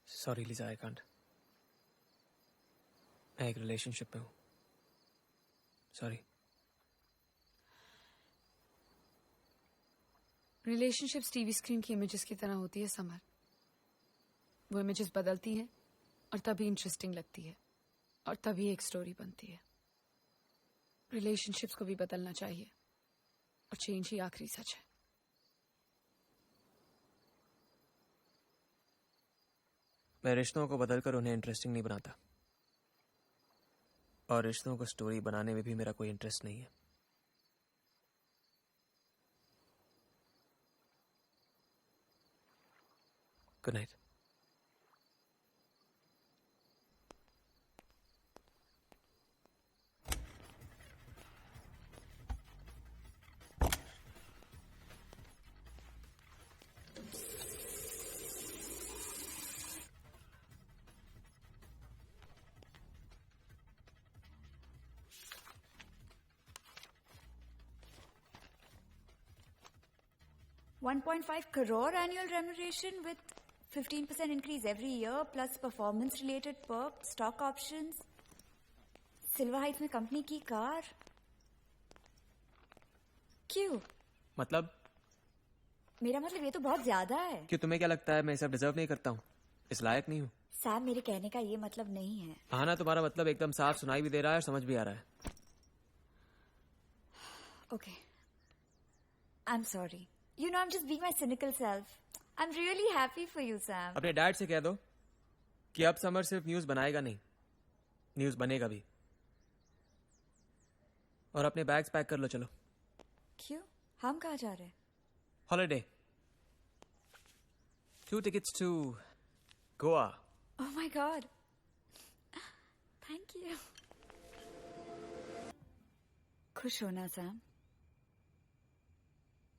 Speaker 7: Sorry Liza, I can't. मैं एक रिलेशनशिप में हूं। सॉरी।
Speaker 13: रिलेशनशिप्स टीवी स्क्रीन की इमेजेस की तरह होती है समर। वो इमेजेस बदलती हैं और तभी इंटरेस्टिंग लगती है और तभी एक स्टोरी बनती है। रिलेशनशिप्स को भी बदलना चाहिए और चेंज ही आखिरी सच है।
Speaker 7: मैं रिश्तों को बदलकर उन्हें इंटरेस्टिंग नहीं बनाता, और रिश्तों को स्टोरी बनाने में भी मेरा कोई इंटरेस्ट नहीं है। Good night.
Speaker 9: $1.5 crore annual remuneration with 15% increase every year plus performance related perks, stock options, silver Heights में कंपनी की कार। क्यों?
Speaker 7: मतलब?
Speaker 9: मेरा मतलब ये तो बहुत ज्यादा है।
Speaker 7: कि तुम्हें क्या लगता है मैं सब डिजर्व नहीं करता हूँ? इस लायक नहीं हूँ?
Speaker 9: सैम, मेरे कहने का ये मतलब नहीं है।
Speaker 7: हाँ ना, तुम्हारा मतलब एकदम साफ सुनाई भी दे रहा है और समझ भी आ रहा है।
Speaker 9: Okay. I'm sorry. You know, I'm just being my cynical self. I'm really happy for you, Sam.
Speaker 7: अपने डैड से कह दो कि अब समर सिर्फ न्यूज बनाएगा नहीं, न्यूज बनेगा भी। और अपने बैग्स पैक कर लो, चलो।
Speaker 9: क्यों? हम कहाँ जा रहे हैं?
Speaker 7: Holiday. 2 tickets to Goa.
Speaker 9: Oh my God. Thank you. खुश होना सैम।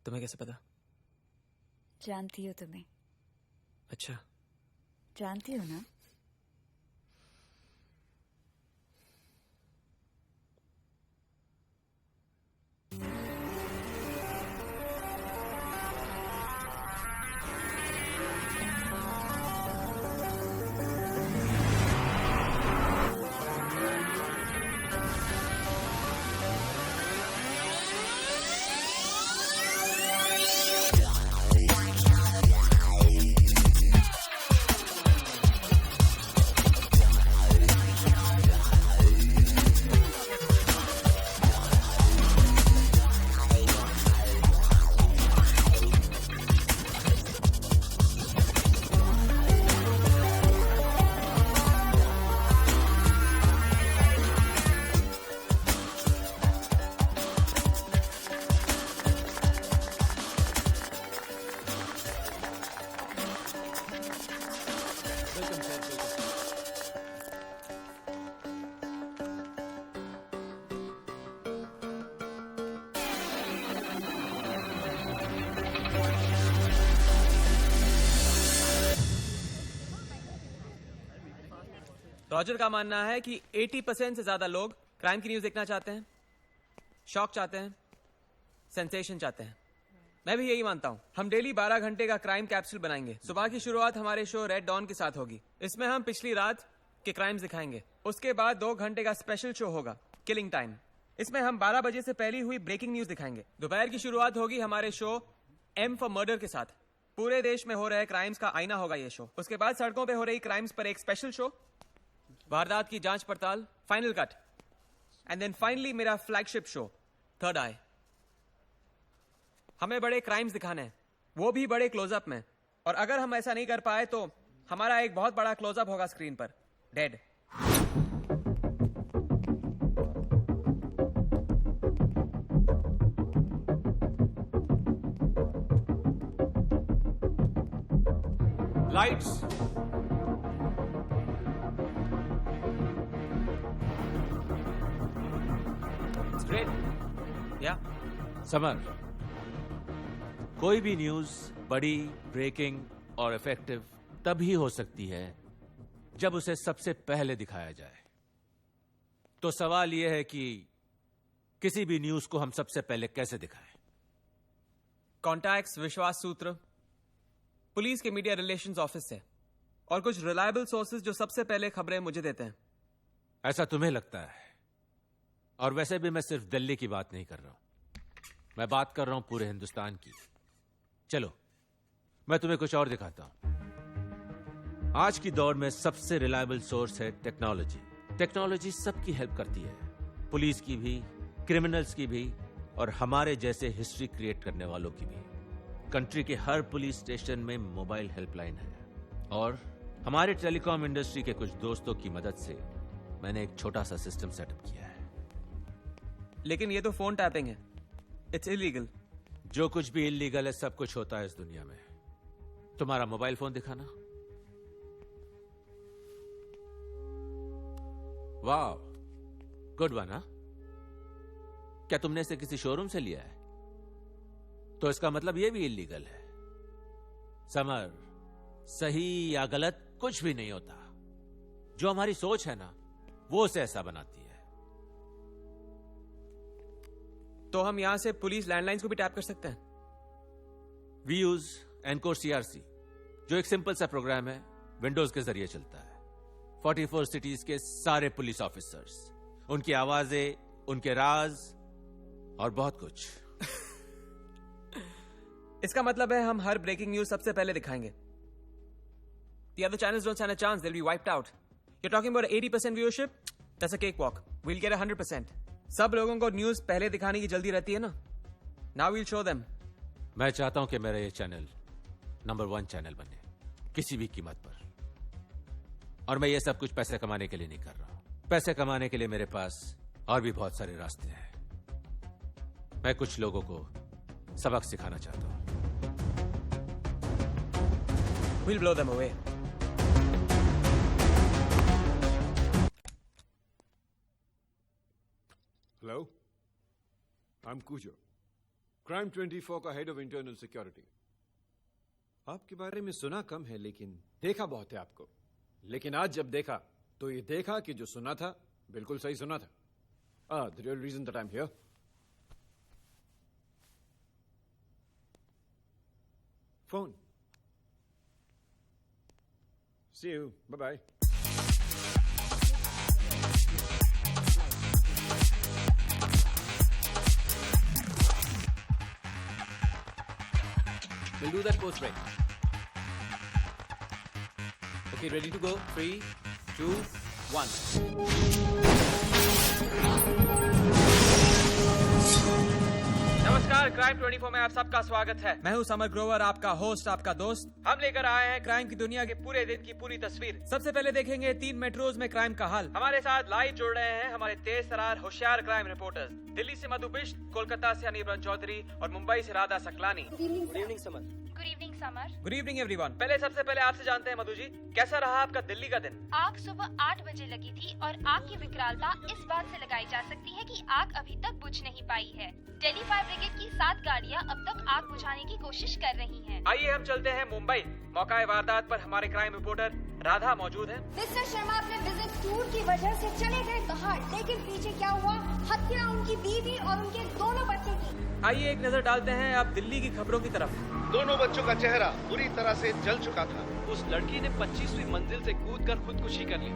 Speaker 7: तुम्हें कैसे पता?
Speaker 9: जानती हो तुम्हें।
Speaker 7: अच्छा।
Speaker 9: जानती हो ना?
Speaker 7: रॉजर का मानना है कि 80% से ज्यादा लोग क्राइम की न्यूज देखना चाहते हैं, शॉक चाहते हैं, सेंसेशन चाहते हैं। मैं भी यही मानता हूँ। हम डेली 12 घंटे का क्राइम कैप्सूल बनाएंगे। सुबह की शुरुआत हमारे शो रेड डॉन के साथ होगी। इसमें हम पिछली रात के क्राइम्स दिखाएंगे। उसके बाद 2 घंटे का स्पेशल शो होगा, किलिंग टाइम। इसमें हम 12 बजे से पहले हुई ब्रेकिंग न्यूज दिखाएंगे। दोपहर की शुरुआत होगी हमारे शो एम फॉर मर्डर के साथ। पूरे देश में हो रहे क्राइम्स का आईना होगा ये शो। उसके बाद सड़कों पे हो रही क्राइम्स पर एक स्पेशल शो, वारदात की जांच पड़ताल, final cut, and then finally मेरा फ्लैगशिप शो थर्ड आई। हमें बड़े क्राइम्स दिखाने हैं, वो भी बड़े क्लोजअप में। और अगर हम ऐसा नहीं कर पाए तो हमारा एक बहुत बड़ा क्लोजअप होगा स्क्रीन पर, dead.
Speaker 14: Lights.
Speaker 7: It's great. Yeah.
Speaker 14: Summer, कोई भी न्यूज बड़ी, ब्रेकिंग और इफेक्टिव तभी हो सकती है जब उसे सबसे पहले दिखाया जाए। तो सवाल यह है कि किसी भी न्यूज को हम सबसे पहले कैसे दिखाएं?
Speaker 7: कॉन्टैक्ट्स, विश्वास सूत्र, पुलिस के मीडिया रिलेशंस ऑफिस से, और कुछ रिलायबल सोर्सेज जो सबसे पहले खबरें मुझे देते हैं।
Speaker 14: ऐसा तुम्हें लगता है? और वैसे भी मैं सिर्फ दिल्ली की बात नहीं कर रहा हूं, मैं बात कर रहा हूं पूरे हिंदुस्तान की। चलो मैं तुम्हें कुछ और दिखाता हूं। आज की दौर में सबसे रिलायबल सोर्स है टेक्नोलॉजी। टेक्नोलॉजी सबकी हेल्प करती है, पुलिस की भी, क्रिमिनल्स की भी, और हमारे जैसे हिस्ट्री क्रिएट करने वालों की भी। कंट्री के हर पुलिस स्टेशन में मोबाइल हेल्पलाइन है, और हमारे टेलीकॉम इंडस्ट्री के कुछ दोस्तों की मदद से मैंने एक छोटा सा सिस्टम सेटअप किया है।
Speaker 7: लेकिन ये तो फोन टैपिंग है, इट्स इलीगल।
Speaker 14: जो कुछ भी इलीगल है सब कुछ होता है इस दुनिया में। तुम्हारा मोबाइल फोन दिखाना। वाह, गुड वन। क्या तुमने इसे किसी शोरूम से लिया है? तो इसका मतलब यह भी इलीगल है। समर, सही या गलत कुछ भी नहीं होता, जो हमारी सोच है ना वो उसे ऐसा बनाती है।
Speaker 7: तो हम यहां से पुलिस लैंडलाइंस को भी टैप कर सकते हैं।
Speaker 14: वी यूज एनकोर CRC, जो एक सिंपल सा प्रोग्राम है, विंडोज के जरिए चलता है। 44 सिटीज के सारे पुलिस ऑफिसर्स, उनकी आवाजें, उनके राज और बहुत कुछ।
Speaker 7: इसका मतलब है हम हर ब्रेकिंग न्यूज सबसे पहले दिखाएंगे। The other channels don't stand a chance, they'll be wiped out. You're talking about 80% viewership? That's a cakewalk. We'll get 100%. सब लोगों को न्यूज पहले दिखाने की जल्दी रहती है ना। Now we'll show them.
Speaker 14: मैं चाहता हूं कि मेरा ये चैनल नंबर 1 चैनल बने, किसी भी कीमत पर। और मैं ये सब कुछ पैसे कमाने के लिए नहीं कर रहा हूं। पैसे कमाने के लिए मेरे पास और भी बहुत सारे रास्ते हैं। मैं कुछ लोगों को सबक सिखाना चाहता हूं।
Speaker 7: We'll blow them away.
Speaker 15: Hello, I'm Cujo, Crime 24 का हेड ऑफ इंटरनल सिक्योरिटी। आपके बारे में सुना कम है लेकिन देखा बहुत है आपको। लेकिन आज जब देखा तो ये देखा कि जो सुना था बिल्कुल सही सुना था। The real reason that I'm here. Phone. See you. Bye-bye.
Speaker 4: We'll do that post right. Okay, ready to go? 3, 2, 1.
Speaker 7: नमस्कार, क्राइम 24 में आप सबका स्वागत है। मैं हूं समर ग्रोवर, आपका होस्ट, आपका दोस्त। हम लेकर आए हैं क्राइम की दुनिया के पूरे दिन की पूरी तस्वीर। सबसे पहले देखेंगे 3 मेट्रोज में क्राइम का हाल। हमारे साथ लाइव जुड़ रहे हैं हमारे तेज तरार होशियार क्राइम रिपोर्टर्स। दिल्ली से मधु बिष्ट, कोलकाता से अनिबन चौधरी और मुंबई से Radha Saklani.
Speaker 5: Good evening summer. Good evening summer.
Speaker 7: Good evening everyone. सबसे पहले आपसे जानते हैं मधु जी, कैसा रहा आपका दिल्ली का दिन?
Speaker 5: आग सुबह 8 बजे लगी थी और आग की विकरालता इस बात से लगाई जा सकती है कि आग अभी तक बुझ नहीं पाई है। दिल्ली फायर ब्रिगेड की 7 गाड़ियां अब तक आग बुझाने की कोशिश कर रही हैं।
Speaker 7: आइए हम चलते हैं मुंबई। मौका वारदात पर हमारे क्राइम रिपोर्टर राधा मौजूद है?
Speaker 3: मिस्टर शर्मा अपने विजिट टूर की वजह से चले गए बाहर, लेकिन पीछे क्या हुआ? हत्या उनकी बीवी और उनके दोनों बच्चों की।
Speaker 7: आइए एक नजर डालते हैं अब दिल्ली की खबरों की तरफ।
Speaker 16: दोनों बच्चों का चेहरा बुरी तरह से जल चुका था।
Speaker 17: उस लड़की ने 25वीं मंजिल से कूदकर खुदकुशी कर ली।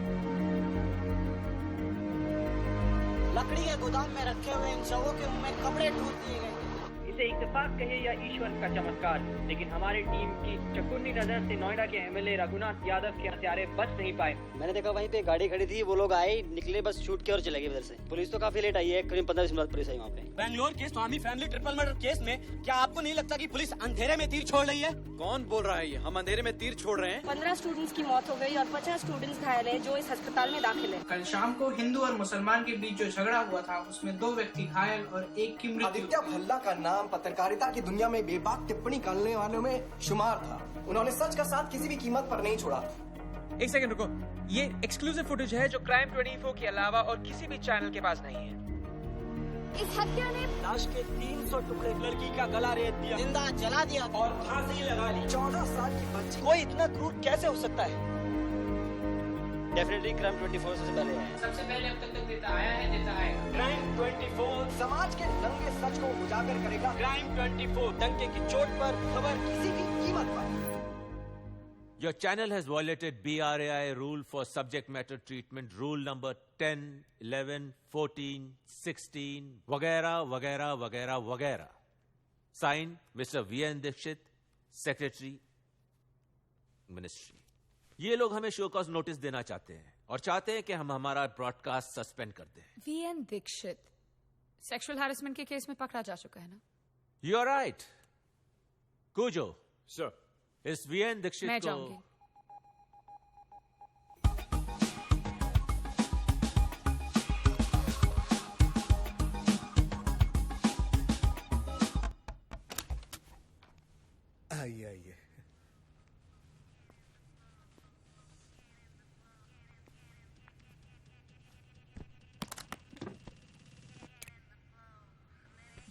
Speaker 1: लकड़ी के गोदाम में रखे हुए इन शवों के मुंह में कपड़े ठूस दिए गए।
Speaker 18: इसे इत्तेफाक कहे या ईश्वर का चमत्कार, लेकिन हमारी टीम की चकुन्नी नजर से नोएडा के एमएलए रघुनाथ यादव के हत्यारे बच नहीं पाए।
Speaker 1: मैंने देखा वहीं पे गाड़ी खड़ी थी, वो लोग आए, निकले, बस शूट किया और चले गए उधर से। पुलिस तो काफी लेट आई है, करीब 15 मिनट पुलिस आई वहाँ पे।
Speaker 19: बैंगलोर के स्वामी फैमिली ट्रिपल मर्डर केस में क्या आपको नहीं लगता कि पुलिस अंधेरे में तीर छोड़ रही है?
Speaker 4: कौन बोल रहा है ये? हम अंधेरे में तीर छोड़ रहे हैं?
Speaker 3: 15 स्टूडेंट्स की मौत हो गई और 50 स्टूडेंट्स घायल हैं, जो इस अस्पताल में दाखिल है।
Speaker 20: कल शाम को हिंदू और मुसलमान के बीच जो झगड़ा हुआ था, उसमें 2 व्यक्ति घायल और 1 की मृत्यु।
Speaker 21: आदित्य भल्ला का नाम पत्रकारिता की दुनिया में बेबाक टिप्पणी करने वालों में शुमार था। उन्होंने सच का साथ किसी भी कीमत पर नहीं छोड़ा।
Speaker 7: एक सेकंड रुको, ये एक्सक्लूसिव फुटेज है जो क्राइम 24 के अलावा और किसी भी चैनल के पास नहीं है।
Speaker 3: इस हत्या ने
Speaker 19: लाश के 300 टुकड़े, लड़की का गला रेत दिया, जिंदा जला दिया और फांसी लगा ली।
Speaker 21: 14 साल की बच्ची।
Speaker 19: कोई इतना क्रूर कैसे हो सकता है?
Speaker 1: डेफिनेटली क्राइम 24 से पहले है।
Speaker 20: सबसे पहले अब तक देता आया है, देता आएगा।
Speaker 21: क्राइम 24 समाज के नंगे सच को उजागर करेगा।
Speaker 19: क्राइम 24 डंके की चोट पर, खबर किसी भी कीमत पर।
Speaker 14: Your channel has violated BRAI rule for subject matter treatment, rule number 10, 11, 14, 16, वगैरह वगैरह वगैरह वगैरह। Signed, Mr. VN Dixit, Secretary, Ministry। ये लोग हमें शो कॉज नोटिस देना चाहते हैं और चाहते हैं कि हम हमारा ब्रॉडकास्ट सस्पेंड कर दें।
Speaker 13: VN दीक्षित सेक्सुअल हैरेसमेंट के केस में पकड़ा जा चुका है ना?
Speaker 14: You are right। कूजो
Speaker 15: सर,
Speaker 14: इस VN दीक्षित
Speaker 13: मैं
Speaker 14: को
Speaker 13: जाऊंगी।
Speaker 21: आइए आइए।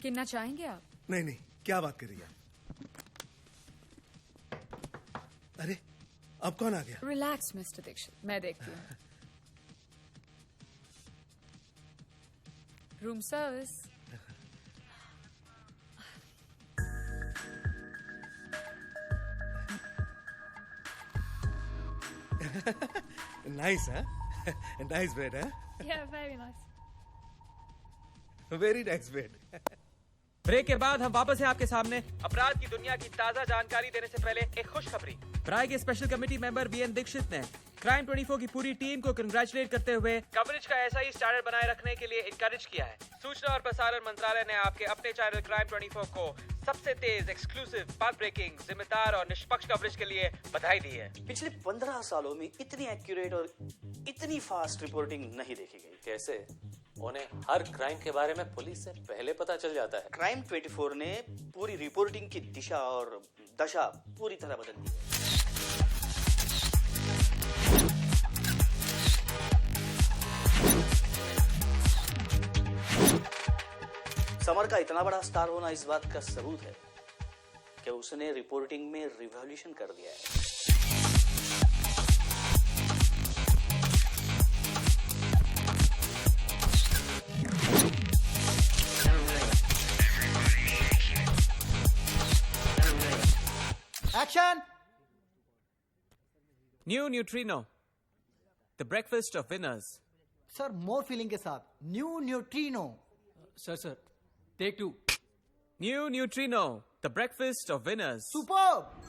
Speaker 13: गिनना चाहेंगे आप?
Speaker 21: नहीं नहीं, क्या बात कर रही है? अरे अब कौन आ गया?
Speaker 13: रिलैक्स मिस्टर दीक्षित, मैं देखती हूँ। Room service.
Speaker 21: नाइस है, नाइस बेड है,
Speaker 13: Yeah, very nice.
Speaker 21: Very nice bed.
Speaker 7: Break के बाद हम वापस हैं आपके सामने अपराध की दुनिया की ताजा जानकारी देने से पहले एक खुशखबरी। राय के special committee member VN Dikshit ने क्राइम 24 की पूरी टीम को कंग्रेचुलेट करते हुए कवरेज का ऐसा ही स्टैंडर्ड बनाए रखने के लिए इनकरेज किया है। सूचना और प्रसारण मंत्रालय ने आपके अपने चैनल क्राइम 24 को सबसे तेज, एक्सक्लूसिव, पाथ ब्रेकिंग, जिम्मेदार और निष्पक्ष कवरेज के लिए बधाई दी है।
Speaker 1: पिछले 15 सालों में इतनी एक्यूरेट और इतनी फास्ट रिपोर्टिंग नहीं देखी गई।
Speaker 22: कैसे? उन्हें हर क्राइम के बारे में पुलिस से पहले पता चल जाता है।
Speaker 1: क्राइम 24 ने पूरी रिपोर्टिंग की दिशा और दशा पूरी तरह बदल दी है। समर का इतना बड़ा स्टार होना इस बात का सबूत है कि उसने रिपोर्टिंग में रिवॉल्यूशन कर दिया है।
Speaker 8: Action.
Speaker 7: New neutrino, the breakfast of winners.
Speaker 8: Sir more feeling के साथ, new neutrino.
Speaker 12: Sir take 2।
Speaker 7: New neutrino, the breakfast of winners.
Speaker 8: Superb.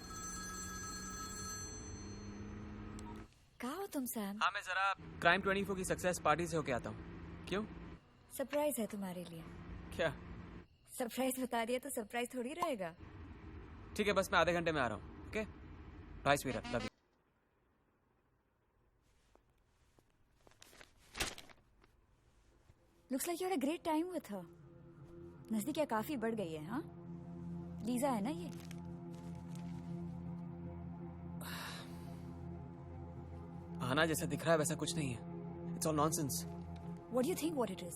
Speaker 9: कहाँ हो तुम सैम?
Speaker 7: हाँ, मैं जरा क्राइम 24 की सक्सेस पार्टी से होके आता हूँ। क्यों?
Speaker 9: सरप्राइज है तुम्हारे लिए।
Speaker 7: क्या?
Speaker 9: सरप्राइज बता दिया तो सरप्राइज थोड़ी रहेगा।
Speaker 7: ठीक है, बस मैं आधे घंटे में आ रहा हूँ। Okay, bye sweet, love you.
Speaker 9: Looks like you had a great time with her. नजदीकियां काफी बढ़ गई है। हाँ, लीजा है ना ये?
Speaker 7: आना जैसा दिख रहा है वैसा कुछ नहीं है। It's all nonsense.
Speaker 9: What do you think what it is?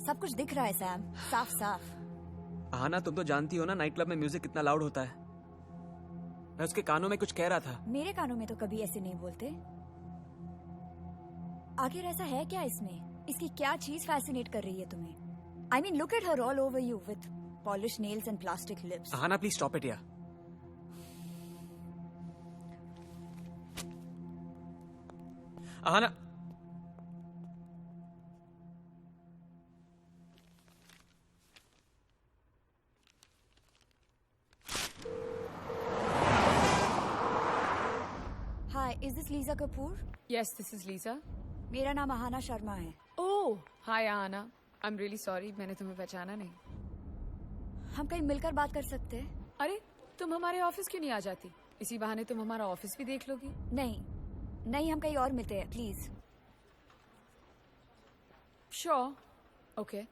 Speaker 9: सब कुछ दिख रहा है सैम, साफ साफ।
Speaker 7: आना, तुम तो जानती हो ना नाइट क्लब में म्यूजिक कितना लाउड होता है। मैं उसके कानों में कुछ कह रहा था।
Speaker 9: मेरे कानों में तो कभी ऐसे नहीं बोलते। आखिर ऐसा है क्या इसमें? इसकी क्या चीज फैसिनेट कर रही है तुम्हें? I mean, look at her all over you with polished nails and plastic lips.
Speaker 7: Ahana, please stop it, yeah. Ahana.
Speaker 9: Hi, is this Lisa Kapoor?
Speaker 13: Yes, this is Lisa.
Speaker 9: मेरा नाम आहाना शर्मा है।
Speaker 13: Oh, hi Ahana. I'm really sorry, मैंने तुम्हें पहचाना नहीं।
Speaker 9: हम कहीं मिलकर बात कर सकते हैं?
Speaker 13: अरे, तुम हमारे ऑफिस क्यों नहीं आ जाती? इसी बहाने तुम हमारा ऑफिस भी देख लोगी।
Speaker 9: नहीं, हम कहीं और मिलते हैं, please.
Speaker 13: Sure. Okay.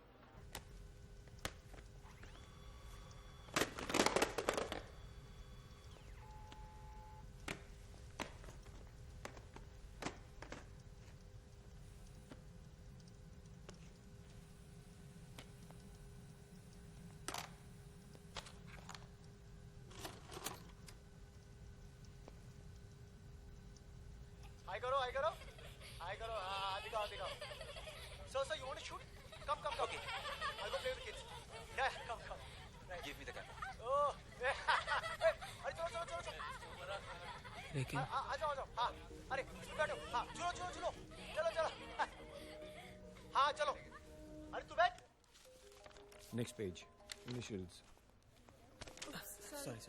Speaker 1: Hi, karo. दिखाओ. So you want to shoot? Come. Okay. I'll go play with the kids. Yeah, come. Right.
Speaker 7: Give me the camera.
Speaker 1: Oh. अरे चलो.
Speaker 7: लेकिन
Speaker 1: आ जाओ. हाँ. अरे बैठो. हाँ. झूलो. चलो. हाँ चलो. अरे तू बैठ.
Speaker 15: Next page. Initials.
Speaker 7: Sorry.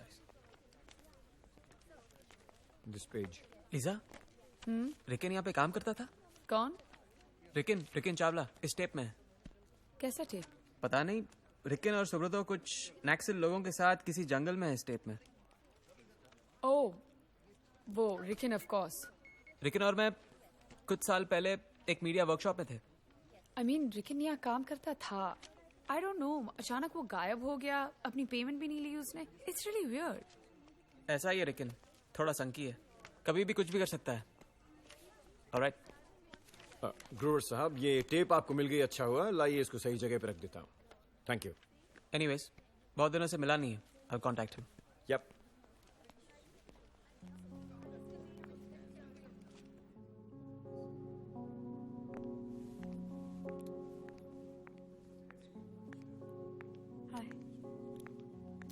Speaker 15: This page.
Speaker 7: Lisa, रिकिन यहाँ पे काम करता था?
Speaker 13: कौन?
Speaker 7: रिकिन चावला इस टेप में है।
Speaker 13: कैसा टेप?
Speaker 7: पता नहीं, रिकिन और सुब्रतो कुछ नक्सल लोगों के साथ किसी जंगल में है इस टेप में।
Speaker 13: ओह, वो रिकिन ऑफ कोर्स।
Speaker 7: रिकिन और मैं कुछ साल पहले एक मीडिया वर्कशॉप में थे।
Speaker 13: I mean, रिकिन यहाँ काम करता था। I don't know, अचानक वो गायब हो गया, अपनी पेमेंट भी नहीं ली उसने। It's really weird.
Speaker 7: ऐसा ही है रिकिन, थोड़ा संकी है, कभी भी कुछ भी कर सकता है। Alright.
Speaker 15: ग्रोवर साहब, ये टेप आपको मिल गई, अच्छा हुआ। लाइए इसको सही जगह पे रख देता हूँ। Thank you.
Speaker 7: Anyways, बहुत दिनों से मिला नहीं है। I'll contact him.
Speaker 15: Yep.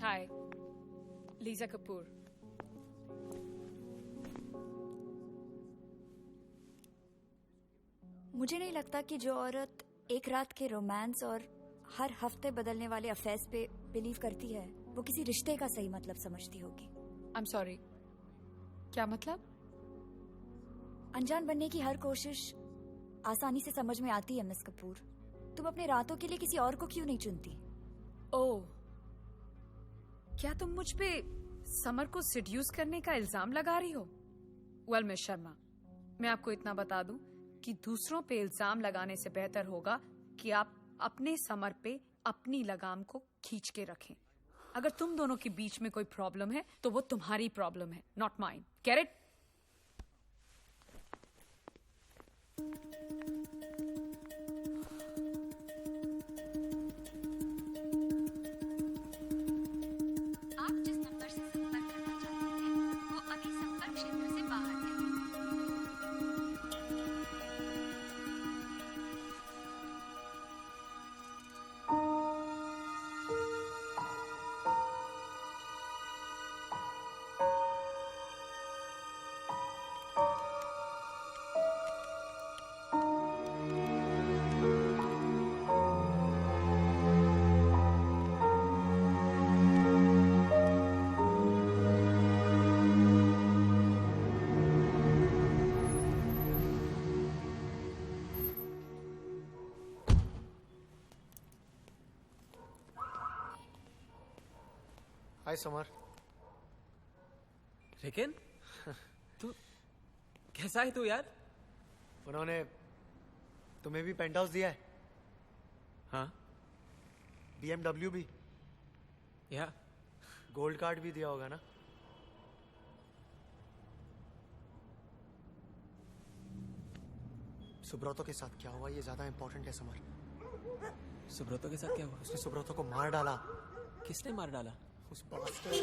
Speaker 13: Hi. Lisa Kapoor.
Speaker 9: मुझे नहीं लगता कि जो औरत एक रात के रोमांस और हर हफ्ते बदलने वाले अफेयर्स पे बिलीव करती है, वो किसी रिश्ते का सही मतलब समझती होगी।
Speaker 13: I'm sorry. क्या मतलब?
Speaker 9: अनजान बनने की हर कोशिश आसानी से समझ में आती है मिस कपूर। तुम अपने रातों के लिए किसी और को क्यों नहीं चुनती?
Speaker 13: ओह, क्या तुम मुझ पे समर को सिड्यूस करने का इल्जाम लगा रही हो? वेल मिस शर्मा, मैं आपको इतना बता दूं कि दूसरों पे इल्जाम लगाने से बेहतर होगा कि आप अपने समर पे अपनी लगाम को खींच के रखें। अगर तुम दोनों के बीच में कोई प्रॉब्लम है तो वो तुम्हारी प्रॉब्लम है, नॉट माइन। Get it?
Speaker 3: आप जिस नंबर से संपर्क करना चाहते हैं वो अभी संपर्क क्षेत्र से बाहर है।
Speaker 8: हाय समर।
Speaker 7: रिकिन, तू कैसा है तू यार?
Speaker 8: उन्होंने तुम्हें भी पेंट हाउस दिया है?
Speaker 7: हाँ।
Speaker 8: BMW भी?
Speaker 7: या
Speaker 8: गोल्ड कार्ड भी दिया होगा ना? सुब्रतो के साथ क्या हुआ ये ज्यादा इंपॉर्टेंट है समर।
Speaker 7: सुब्रतो के साथ क्या हुआ?
Speaker 8: उसने सुब्रतो को मार डाला।
Speaker 7: किसने मार डाला?
Speaker 8: उस बास्टर्ड।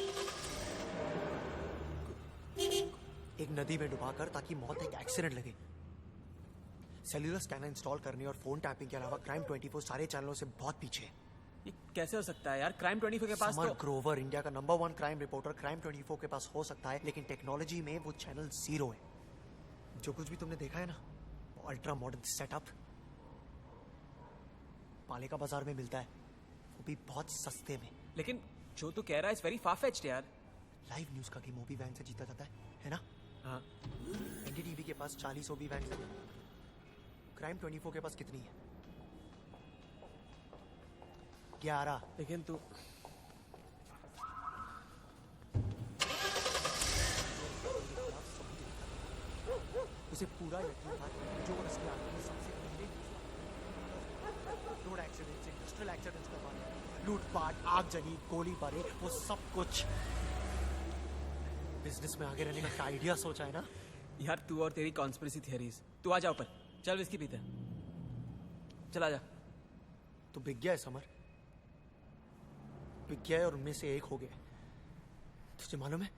Speaker 2: एक नदी में डुबाकर, ताकि मौत एक एक्सीडेंट लगे। सेल्युलर स्कैनर इंस्टॉल करने और फोन टैपिंग के अलावा क्राइम 24 सारे चैनलों से बहुत पीछे है।
Speaker 7: ये कैसे हो सकता है यार? क्राइम 24 के पास
Speaker 2: समर ग्रोवर, इंडिया का नंबर 1 क्राइम रिपोर्टर, क्राइम 24 के पास हो सकता है, लेकिन टेक्नोलॉजी में वो चैनल 0 है। जो कुछ भी तुमने देखा है ना, वो अल्ट्रा मॉडर्न सेटअप पालिका बाजार में मिलता है, वो भी बहुत सस्ते में।
Speaker 7: लेकिन जो तू कह रहा है इज वेरी फारफेच्ड यार।
Speaker 2: लाइव न्यूज का गेम ओबी वैन से जीता जाता है ना? हाँ। एनडीटीवी के पास 40 ओबी वैन है। क्राइम 24 के पास कितनी है? 11।
Speaker 7: लेकिन तू
Speaker 2: उसे पूरा यकीन था कि जो उसके आगे में सबसे पहले रोड एक्सीडेंट्स, इंडस्ट्रियल एक्सीडेंट्स करवाने, लूटपाट, आगजनी, गोली बारी, वो सब कुछ बिजनेस में आगे रहने का आइडिया सोचा है ना?
Speaker 7: यार तू और तेरी कॉन्स्पिरेसी थियरीज। तू आ जा ऊपर, चल विस्की पीते हैं। चला जा।
Speaker 2: तो बिक गया है समर, बिक गया है और उनमें से एक हो गया। तुझे मालूम है,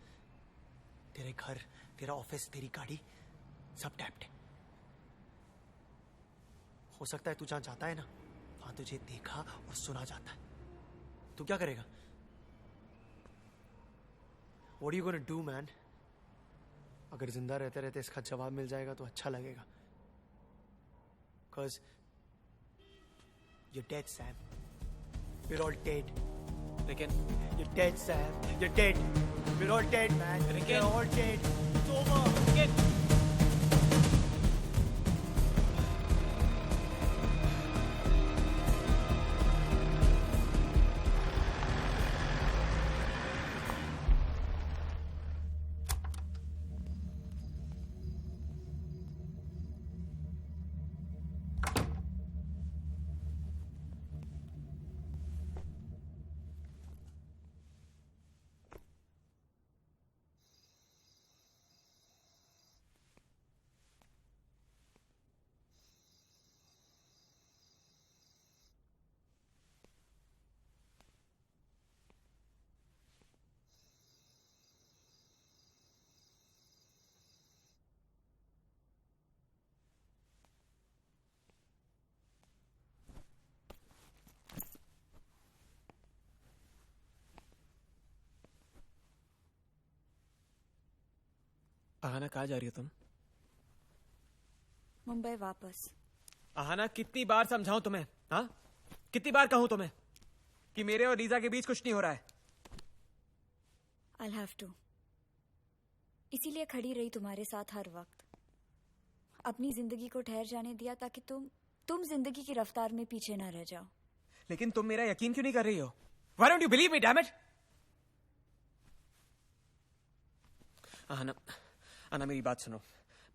Speaker 2: तेरे घर, तेरा ऑफिस, तेरी गाड़ी सब टैप्ड है। हो सकता है तू जहां जाता है ना, वहां तुझे देखा और सुना जाता है। तू क्या करेगा? What are you gonna do, man? अगर जिंदा रहते रहते इसका जवाब मिल जाएगा तो अच्छा लगेगा। Cause you're dead, Sam. We're all dead.
Speaker 7: लेकिन
Speaker 2: you're dead, Sam. You're dead. We're all dead, man. We're all dead. It's over.
Speaker 7: Aahana, कहाँ जा रही हो तुम?
Speaker 9: मुंबई वापस।
Speaker 7: आहाना, कितनी बार समझाऊं तुम्हें? हाँ, कितनी बार कहूं तुम्हें कि मेरे और लीजा के बीच कुछ नहीं हो रहा है?
Speaker 9: I'll have to. इसीलिए खड़ी रही तुम्हारे साथ हर वक्त। अपनी जिंदगी को ठहर जाने दिया ताकि तुम जिंदगी की रफ्तार में पीछे ना रह जाओ।
Speaker 7: लेकिन तुम मेरा यकीन क्यों नहीं कर रही हो? Why don't you believe me, damn it? आना मेरी बात सुनो।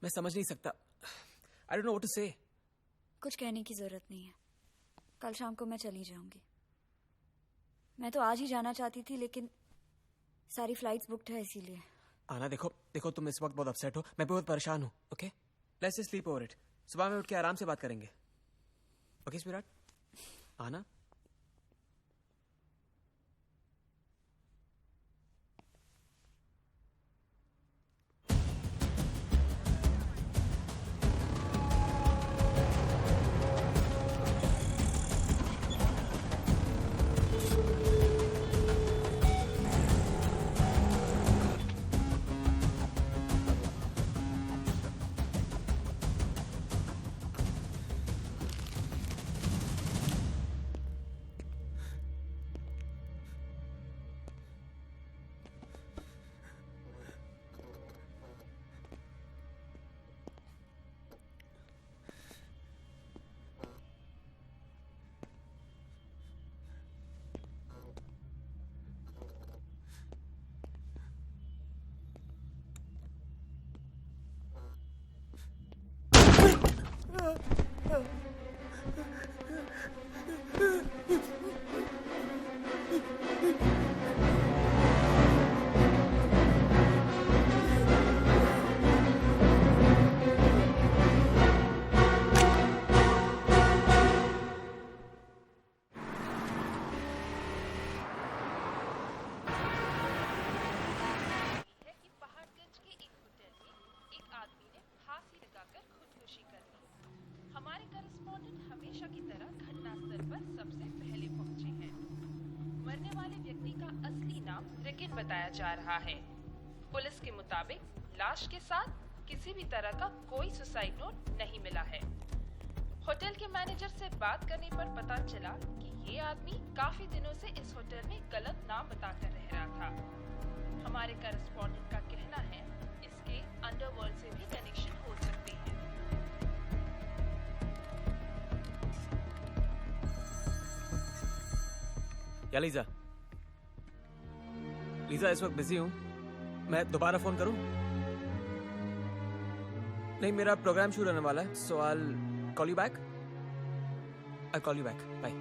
Speaker 7: मैं समझ नहीं सकता। I don't know what to say.
Speaker 9: कुछ कहने की जरूरत नहीं है। कल शाम को मैं चली जाऊंगी। मैं तो आज ही जाना चाहती थी, लेकिन सारी फ्लाइट्स बुक्ड है, इसीलिए।
Speaker 7: आना, देखो तुम इस वक्त बहुत अपसेट हो, मैं बहुत परेशान हूँ। Okay, let's just sleep over it. सुबह में उठ के आराम से बात करेंगे। ओके विराट? आना।
Speaker 6: करस्पॉन्डेंट हमेशा की तरह घटनास्थल पर सबसे पहले पहुंचे हैं। मरने वाले व्यक्ति का असली नाम रिकिन बताया जा रहा है। पुलिस के मुताबिक लाश के साथ किसी भी तरह का कोई सुसाइड नोट नहीं मिला है। होटल के मैनेजर से बात करने पर पता चला कि ये आदमी काफी दिनों से इस होटल में गलत नाम बताकर रह रहा था। हमारे करस्पॉन्डेंट का कहना है इसके अंडरवर्ल्ड से भी कनेक्शन हो सकते हैं।
Speaker 7: क्या लीजा? लीजा इस वक्त बिजी हूँ, मैं दोबारा फोन करूँ? नहीं, मेरा प्रोग्राम शुरू होने वाला है, so I'll call you back. I'll call you back. Bye.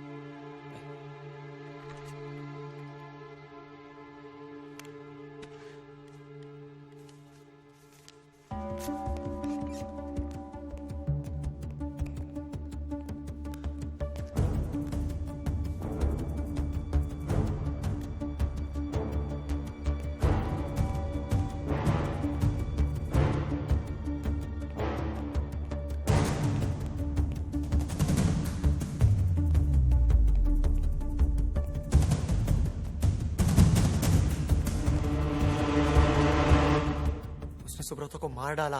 Speaker 2: Subroto को मार डाला।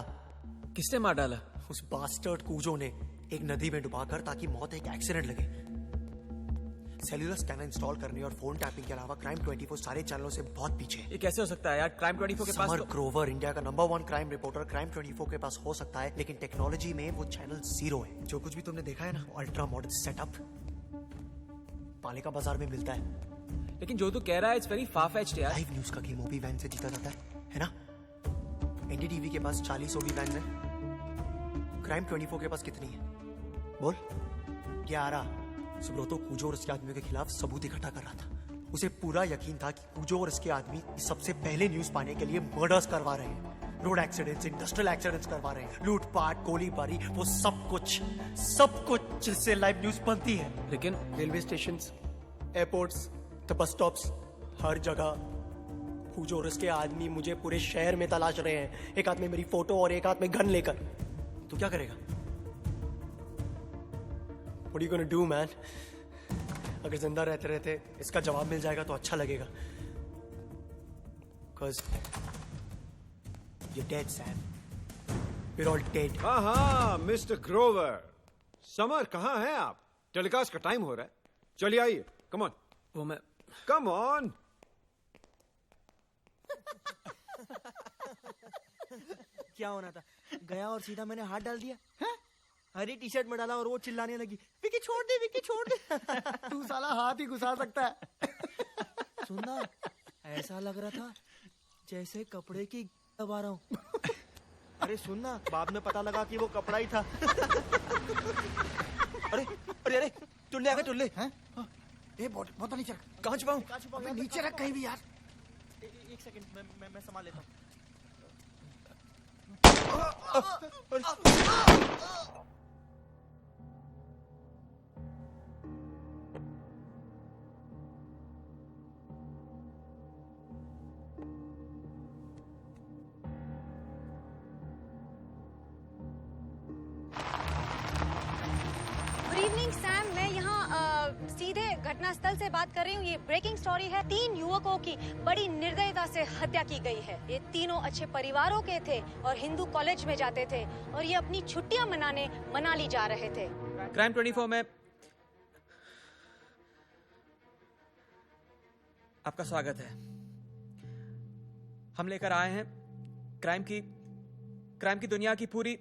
Speaker 7: किसने मार डाला?
Speaker 2: उस बास्टर्ड कूजो ने, एक नदी में डुबाकर, ताकि मौत एक एक्सीडेंट लगे। सेल्यूलर स्कैनर इंस्टॉल करने और फोन टैपिंग के अलावा क्राइम 24 सारे चैनलों से बहुत पीछे है।
Speaker 7: ये कैसे हो सकता है यार? क्राइम 24 के पास
Speaker 2: समर ग्रोवर, इंडिया का नंबर 1 क्राइम रिपोर्टर, क्राइम 24 के पास हो सकता है, लेकिन टेक्नोलॉजी में वो चैनल 0 है। जो कुछ भी तुमने देखा है ना, अल्ट्रा मॉडर्न सेटअप पालिका बाजार में मिलता है।
Speaker 7: लेकिन जो तू कह रहा है इट्स वेरी फार-फेच्ड यार।
Speaker 2: लाइव न्यूज का गेम ओबी वैन से जीता जाता है ना? एनडीटीवी के पास 40 ओबी वैन है। क्राइम 24 के पास कितनी है? बोल। 11। सुब्रतो कूजो और उसके आदमियों के खिलाफ सबूत इकट्ठा कर रहा था। उसे पूरा यकीन था कि कूजो और उसके आदमी सबसे पहले न्यूज पाने के लिए मर्डर्स करवा रहे हैं, रोड एक्सीडेंट्स, इंडस्ट्रियल एक्सीडेंट्स करवा रहे हैं, लूटपाट, गोलीबारी, वो सब कुछ जिससे लाइव न्यूज बनती है।
Speaker 7: लेकिन
Speaker 21: railway station, airports, bus stops, हर जगह कूजो और उसके आदमी मुझे पूरे शहर में तलाश रहे हैं। एक हाथ में मेरी फोटो और एक हाथ में गन लेकर।
Speaker 2: तू क्या करेगा?
Speaker 21: What are you gonna do, man? अगर जिंदा रहते रहते इसका जवाब मिल जाएगा तो अच्छा लगेगा। Cause
Speaker 2: you're dead, Sam. We're all dead.
Speaker 15: हाँ, मिस्टर ग्रोवर। समर कहाँ हैं आप? टेलीकास्ट का टाइम हो रहा है, चलिए आइए। Come on.
Speaker 7: वो मैं
Speaker 15: कम ऑन।
Speaker 21: क्या होना था? गया और सीधा मैंने हाथ डाल दिया। हरी टी शर्ट में डाला और वो चिल्लाने लगी, विकी छोड़ दे, विकी छोड़ दे। तू साला हाथ ही घुसा सकता है। सुनना, ऐसा लग रहा था जैसे कपड़े की दबा रहा हूँ। अरे सुनना, बाद में पता लगा कि वो कपड़ा ही था। अरे अरे अरे, टुल्ले आ गए, टुल्ले।
Speaker 10: ए बहुत नीचे रख।
Speaker 21: कहाँ छुपाऊं?
Speaker 10: नीचे रख कहीं भी यार।
Speaker 21: एक सेकंड, मैं संभाल लेता हूँ।
Speaker 3: गुड इवनिंग सैम, मैं यहाँ सीधे घटनास्थल से बात कर रही हूँ। ये ब्रेकिंग स्टोरी है। 3 युवकों की बड़ी निर्दयता से हत्या की गई है। ये तीनों अच्छे परिवारों के थे और हिंदू कॉलेज में जाते थे और ये अपनी छुट्टियां मनाने मनाली जा रहे थे।
Speaker 7: क्राइम 24 में आपका स्वागत है। हम लेकर आए हैं क्राइम की दुनिया की पूरी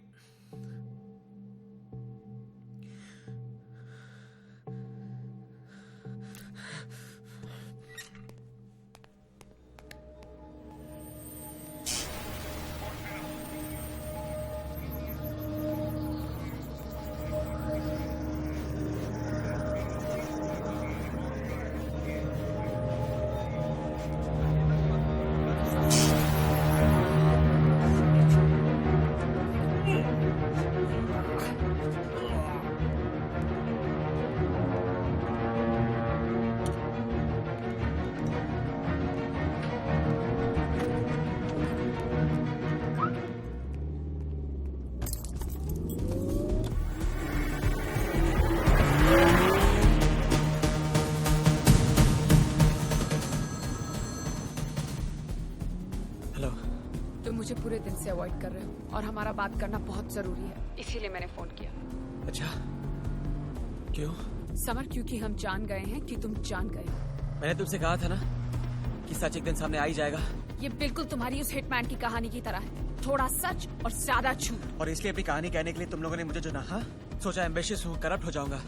Speaker 13: तुम मुझे पूरे दिन से अवॉइड कर रहे हो और हमारा बात करना बहुत जरूरी है, इसीलिए मैंने फोन किया।
Speaker 7: अच्छा, क्यों?
Speaker 13: समर, क्योंकि हम जान गए हैं कि तुम जान गए हो।
Speaker 7: मैंने तुमसे कहा था ना कि सच एक दिन सामने आ ही जाएगा।
Speaker 13: ये बिल्कुल तुम्हारी उस हिटमैन की कहानी की तरह है, थोड़ा सच और ज्यादा झूठ।
Speaker 7: और इसलिए अपनी कहानी कहने के लिए तुम लोगों ने मुझे चुना? हाँ, सोचा एम्बिशियस हूँ, करप्ट हो जाऊंगा,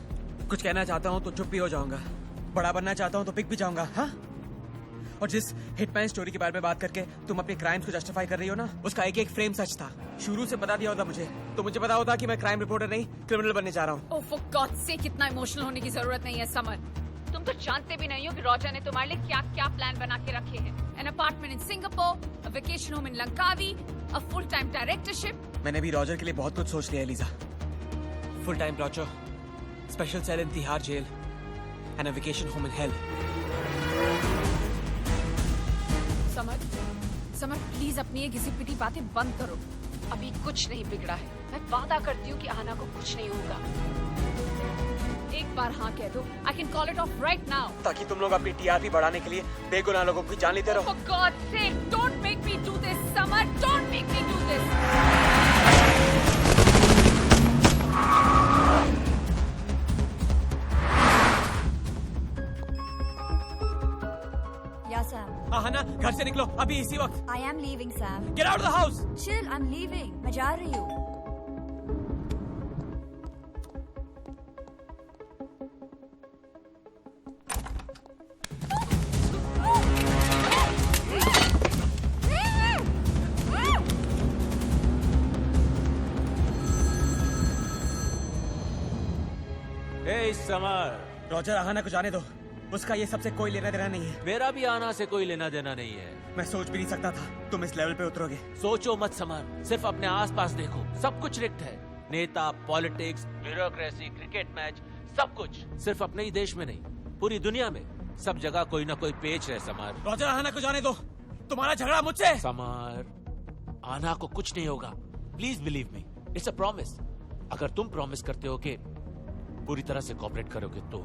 Speaker 7: कुछ कहना चाहता हूँ तो चुप भी हो जाऊंगा, बड़ा बनना चाहता हूँ तो बिक भी जाऊंगा। हाँ, और जिस हिटमैन स्टोरी के बारे में बात करके तुम अपने क्राइम्स को जस्टिफाई कर रही हो ना, उसका एक एक फ्रेम सच था। शुरू से बता दिया होता मुझे तो मुझे पता होता कि मैं क्राइम रिपोर्टर नहीं क्रिमिनल बनने जा रहा हूँ।
Speaker 13: ओह फॉर गॉड से, कितना इमोशनल होने की जरूरत नहीं है समर। तुम तो जानते भी नहीं हो कि रॉजर ने तुम्हारे लिए क्या क्या प्लान बना के रखे हैं। An apartment in Singapore, a vacation home in Langkawi, a full time directorship.
Speaker 7: मैंने भी रॉजर के लिए बहुत कुछ सोच लिया है लीजा। फुल टाइम ब्रोचो, special cell in Tihar jail and a vacation home in hell.
Speaker 13: Samar please अपनी ये घिसी पिटी बातें बंद करो। अभी कुछ नहीं बिगड़ा है, मैं वादा करती हूँ कि आना को कुछ नहीं होगा। एक बार हाँ कह दो, I can call it off right now।
Speaker 7: ताकि तुम लोग अपनी टीआरपी बढ़ाने के लिए बेगुनाह लोगों की जान लेते रहो।
Speaker 13: For God's sake, don't make me do this, Samar, don't make me do this।
Speaker 9: Yeah, Sam.
Speaker 7: हाँ ना, घर से निकलो अभी इसी वक्त।
Speaker 9: I am leaving, Sam.
Speaker 7: Get out of the house।
Speaker 9: Chill, I'm leaving. मैं जा रही हूँ।
Speaker 14: Hey, summer.
Speaker 7: रॉजर, आहाना को जाने दो, उसका ये सबसे कोई लेना देना नहीं है।
Speaker 14: मेरा भी आना से कोई लेना देना नहीं है।
Speaker 7: मैं सोच भी नहीं सकता था तुम इस लेवल पे उतरोगे।
Speaker 14: सोचो मत समर, सिर्फ अपने आसपास देखो, सब कुछ रिक्ट है। नेता, पॉलिटिक्स, ब्यूरोक्रेसी, क्रिकेट मैच, सब कुछ। सिर्फ अपने ही देश में नहीं, पूरी दुनिया में सब जगह कोई ना कोई पेच है समर।
Speaker 7: रॉजर, आहाना को जाने दो, तुम्हारा झगड़ा मुझसे।
Speaker 14: समर, आना को कुछ नहीं होगा, please believe me, it's a promise. अगर तुम प्रॉमिस करते हो कि पूरी तरह से कोऑपरेट करोगे तो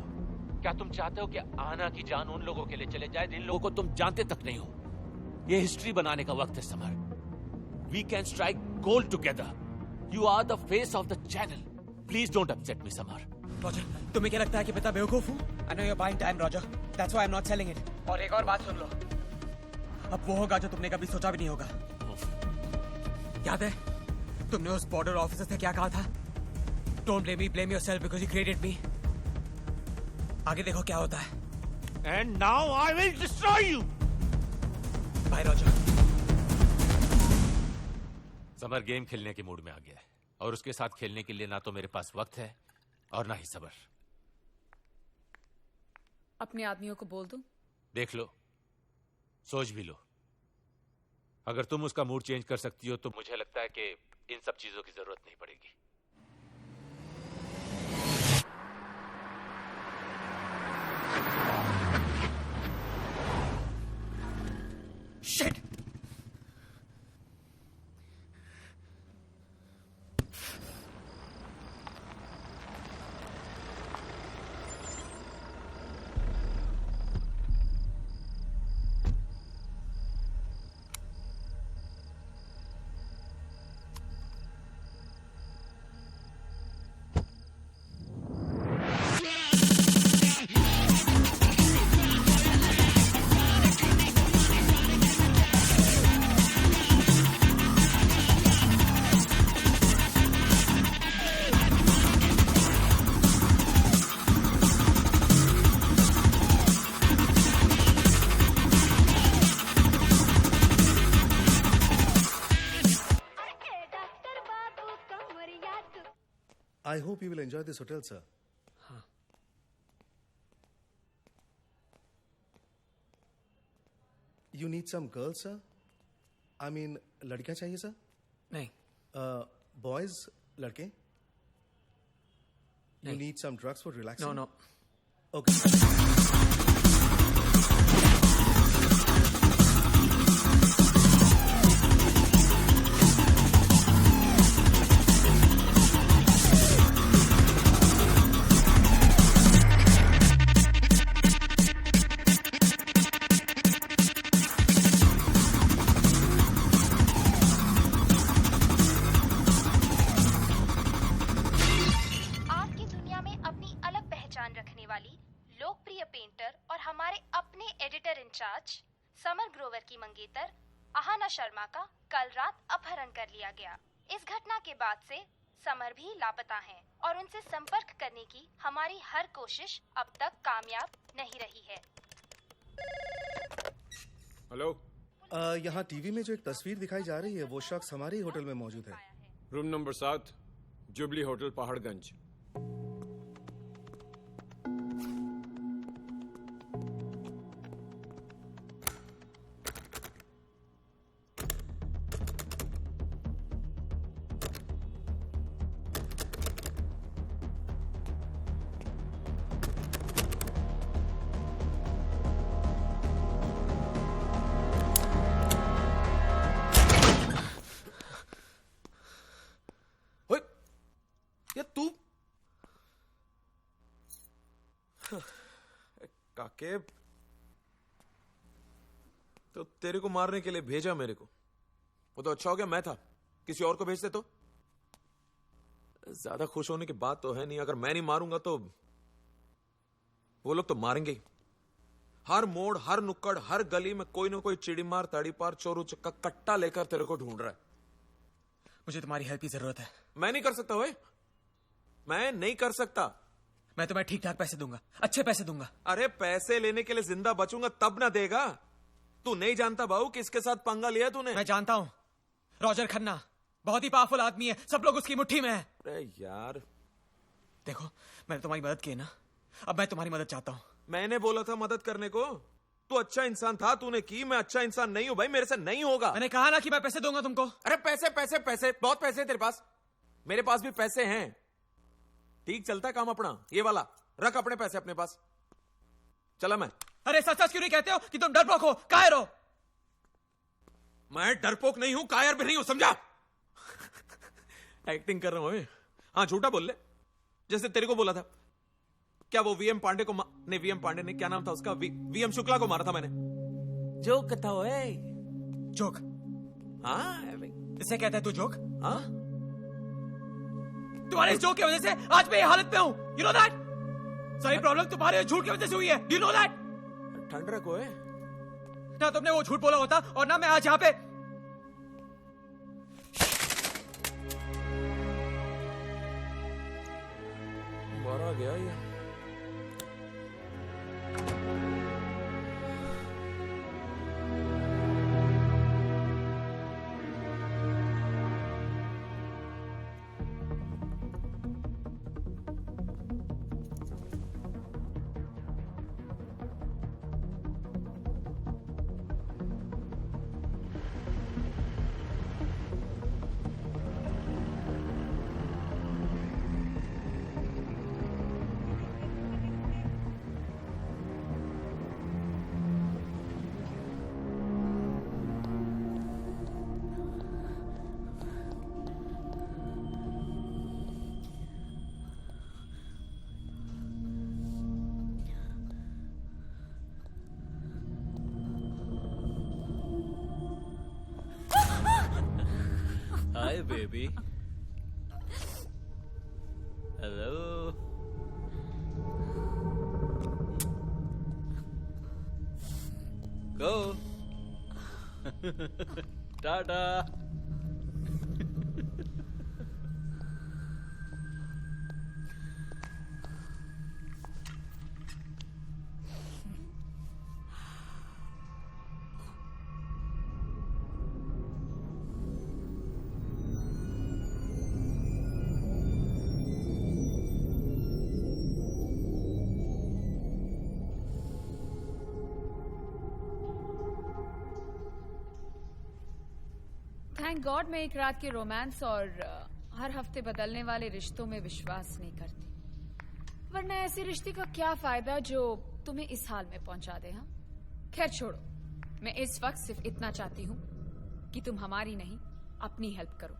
Speaker 14: क्या तुम चाहते हो कि आना की जान उन लोगों के लिए चले जाए जिन लोगों को तुम जानते तक नहीं हो? ये हिस्ट्री बनाने का वक्त है Samar. We can strike gold together. You are the face of the channel. Please don't upset me Samar.
Speaker 7: Roger, तुम्हें क्या लगता है कि पिता बेवकूफ हूँ? I know you're buying time, Roger. That's why I'm not selling it. और एक और बात सुन लो, अब वो होगा जो तुमने कभी सोचा भी नहीं होगा। याद है तुमने उस बॉर्डर ऑफिसर से क्या कहा था? Don't blame me, blame yourself because you created me. आगे देखो क्या होता है।
Speaker 14: And now I will destroy you.
Speaker 7: Bye, Roger.
Speaker 14: Summer game खेलने के मूड में आ गया है और उसके साथ खेलने के लिए ना तो मेरे पास वक्त है और ना ही सब्र।
Speaker 13: अपने आदमियों को बोल दो।
Speaker 14: देख लो, सोच भी लो। अगर तुम उसका मूड चेंज कर सकती हो तो मुझे लगता है कि इन सब चीजों की जरूरत नहीं पड़ेगी।
Speaker 7: Shit!
Speaker 5: I hope you will enjoy this hotel, sir. You need some girls, sir? I mean, लड़कियां चाहिए सर?
Speaker 7: नहीं.
Speaker 5: Boys, लड़के? You need some drugs for relaxing?
Speaker 7: No.
Speaker 5: Okay.
Speaker 6: In charge Samar Grover की मंगेतर आहाना शर्मा का कल रात अपहरण कर लिया गया। इस घटना के बाद से समर भी लापता हैं और उनसे संपर्क करने की हमारी हर कोशिश अब तक कामयाब नहीं रही है।
Speaker 15: हेलो,
Speaker 5: यहाँ टीवी में जो एक तस्वीर दिखाई जा रही है वो शख्स हमारे ही होटल में मौजूद है।
Speaker 15: Room number 7, jubilee hotel, Paharganj.
Speaker 11: ये तू काके, तो तेरे को मारने के लिए भेजा मेरे को, वो तो अच्छा हो गया मैं था, किसी और को भेजते तो। ज्यादा खुश होने की बात तो है नहीं, अगर मैं नहीं मारूंगा तो वो लोग तो मारेंगे ही। हर मोड़, हर नुक्कड़, हर गली में कोई ना कोई चिड़ीमार, ताड़ीपार, चोरू चक्का कट्टा लेकर तेरे को ढूंढ रहा है।
Speaker 7: मुझे तुम्हारी हेल्प की जरूरत है।
Speaker 11: मैं नहीं कर सकता भाई, मैं नहीं कर सकता।
Speaker 7: मैं तुम्हें ठीक ठाक पैसे दूंगा, अच्छे पैसे दूंगा।
Speaker 11: अरे पैसे लेने के लिए जिंदा बचूंगा तब ना देगा। तू नहीं जानता बाबू किसके साथ पंगा लिया तूने।
Speaker 7: मैं जानता हूं, रॉजर खन्ना बहुत ही पावरफुल आदमी है, सब लोग उसकी मुट्ठी में है।
Speaker 11: अरे यार
Speaker 7: देखो, मैंने तुम्हारी मदद की ना, अब मैं तुम्हारी मदद चाहता हूं।
Speaker 11: मैंने बोला था मदद करने को, तू अच्छा इंसान था, तूने की। मैं अच्छा इंसान नहीं हूं भाई, मेरे से नहीं होगा।
Speaker 7: मैंने कहा ना कि मैं पैसे दूंगा तुमको।
Speaker 11: अरे पैसे पैसे पैसे, बहुत पैसे तेरे पास, मेरे पास भी पैसे हैं। ठीक चलता है काम अपना, ये वाला रख अपने पैसे अपने पास। चला मैं।
Speaker 7: अरे सच सच क्यों नहीं कहते हो कि तुम डरपोक हो, कायर हो?
Speaker 11: मैं डरपोक नहीं हूं, कायर भी नहीं हूं, समझा? एक्टिंग कर रहा हूं। हाँ झूठा बोल ले, जैसे तेरे को बोला था। क्या वो वीएम पांडे को नहीं, वीएम पांडे ने, क्या नाम था उसका, वीएम शुक्ला को मारा था मैंने। जोक था वो।
Speaker 7: जोक?
Speaker 11: हाँ
Speaker 7: इसे कहते हैं तू जोक?
Speaker 11: हाँ,
Speaker 7: तुम्हारे इस जोक की वजह से आज मैं ये हालत में हूं। You know that? सारी प्रॉब्लम तुम्हारे झूठ की वजह से हुई है। You know that?
Speaker 11: ठंड रखो है
Speaker 7: ना, तुमने वो झूठ बोला होता और ना मैं आज यहाँ पे।
Speaker 11: मारा गया ये।
Speaker 4: Hi, baby. Hello. Go. Ta-da.
Speaker 13: Thank God मैं एक रात के रोमांस और हर हफ्ते बदलने वाले रिश्तों में विश्वास नहीं करती, वरना ऐसे रिश्ते का क्या फायदा जो तुम्हें इस हाल में पहुंचा दे। हाँ खैर छोड़ो, मैं इस वक्त सिर्फ इतना चाहती हूँ कि तुम हमारी नहीं अपनी हेल्प करो।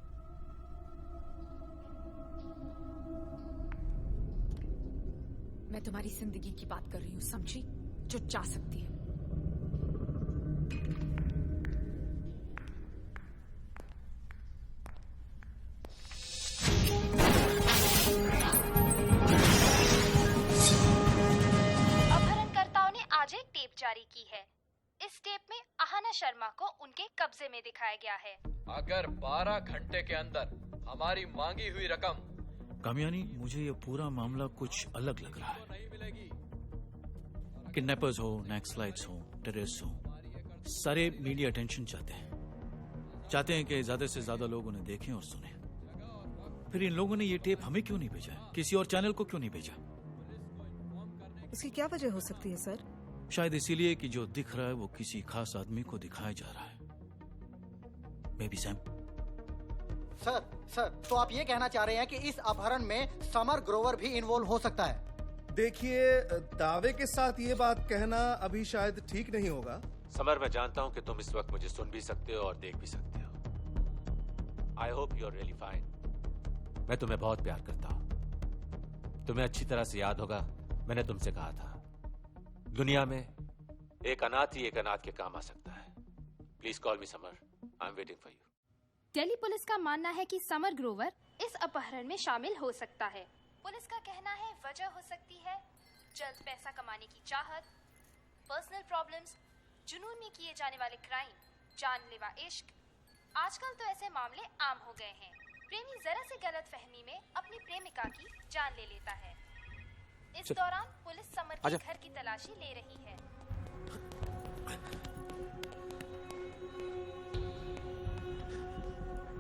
Speaker 13: मैं तुम्हारी जिंदगी की बात कर रही हूँ, समझी? जो चाह सकती है।
Speaker 6: अपहरणकर्ताओं ने आज एक टेप जारी की है। शर्मा को उनके कब्जे में दिखाया गया है।
Speaker 16: अगर 12 घंटे के अंदर हमारी मांगी हुई रकम।
Speaker 14: कामयानी, मुझे ये पूरा मामला कुछ अलग लग रहा है। किडनैपर्स हो, नक्सलाइट्स हो, टेररिस्ट हो, सारे मीडिया अटेंशन चाहते हैं कि ज्यादा से ज्यादा लोग उन्हें देखें और सुने। फिर इन लोगों ने ये टेप हमें क्यों नहीं भेजा, किसी और चैनल को क्यों नहीं भेजा?
Speaker 17: इसकी क्या वजह हो सकती है सर?
Speaker 14: शायद इसीलिए कि जो दिख रहा है वो किसी खास आदमी को दिखाया जा रहा है। May be Sam.
Speaker 10: सर, तो आप ये कहना चाह रहे हैं कि इस अपहरण में समर ग्रोवर भी इन्वॉल्व हो सकता है?
Speaker 5: देखिए, दावे के साथ ये बात कहना अभी शायद ठीक नहीं होगा।
Speaker 23: समर, मैं जानता हूं कि तुम इस वक्त मुझे सुन भी सकते हो और देख भी सकते हो। I hope you are really fine. मैं तुम्हें बहुत प्यार करता हूं। तुम्हें अच्छी तरह से याद होगा, मैंने तुमसे कहा था दुनिया में एक अनाथ ही एक अनाथ के काम आ सकता है। Please call me summer, I am waiting for you.
Speaker 6: Delhi police का मानना है कि समर ग्रोवर इस अपहरण में शामिल हो सकता है। पुलिस का कहना है वजह हो सकती है जल्द पैसा कमाने की चाहत, पर्सनल प्रॉब्लम्स, जुनून में किए जाने वाले क्राइम, जानलेवा इश्क। आजकल तो ऐसे मामले आम हो गए हैं। प्रेमी जरा से गलतफहमी में अपनी प्रेमिका की जान ले लेता है। इस दौरान पुलिस समर के घर की तलाशी ले रही है।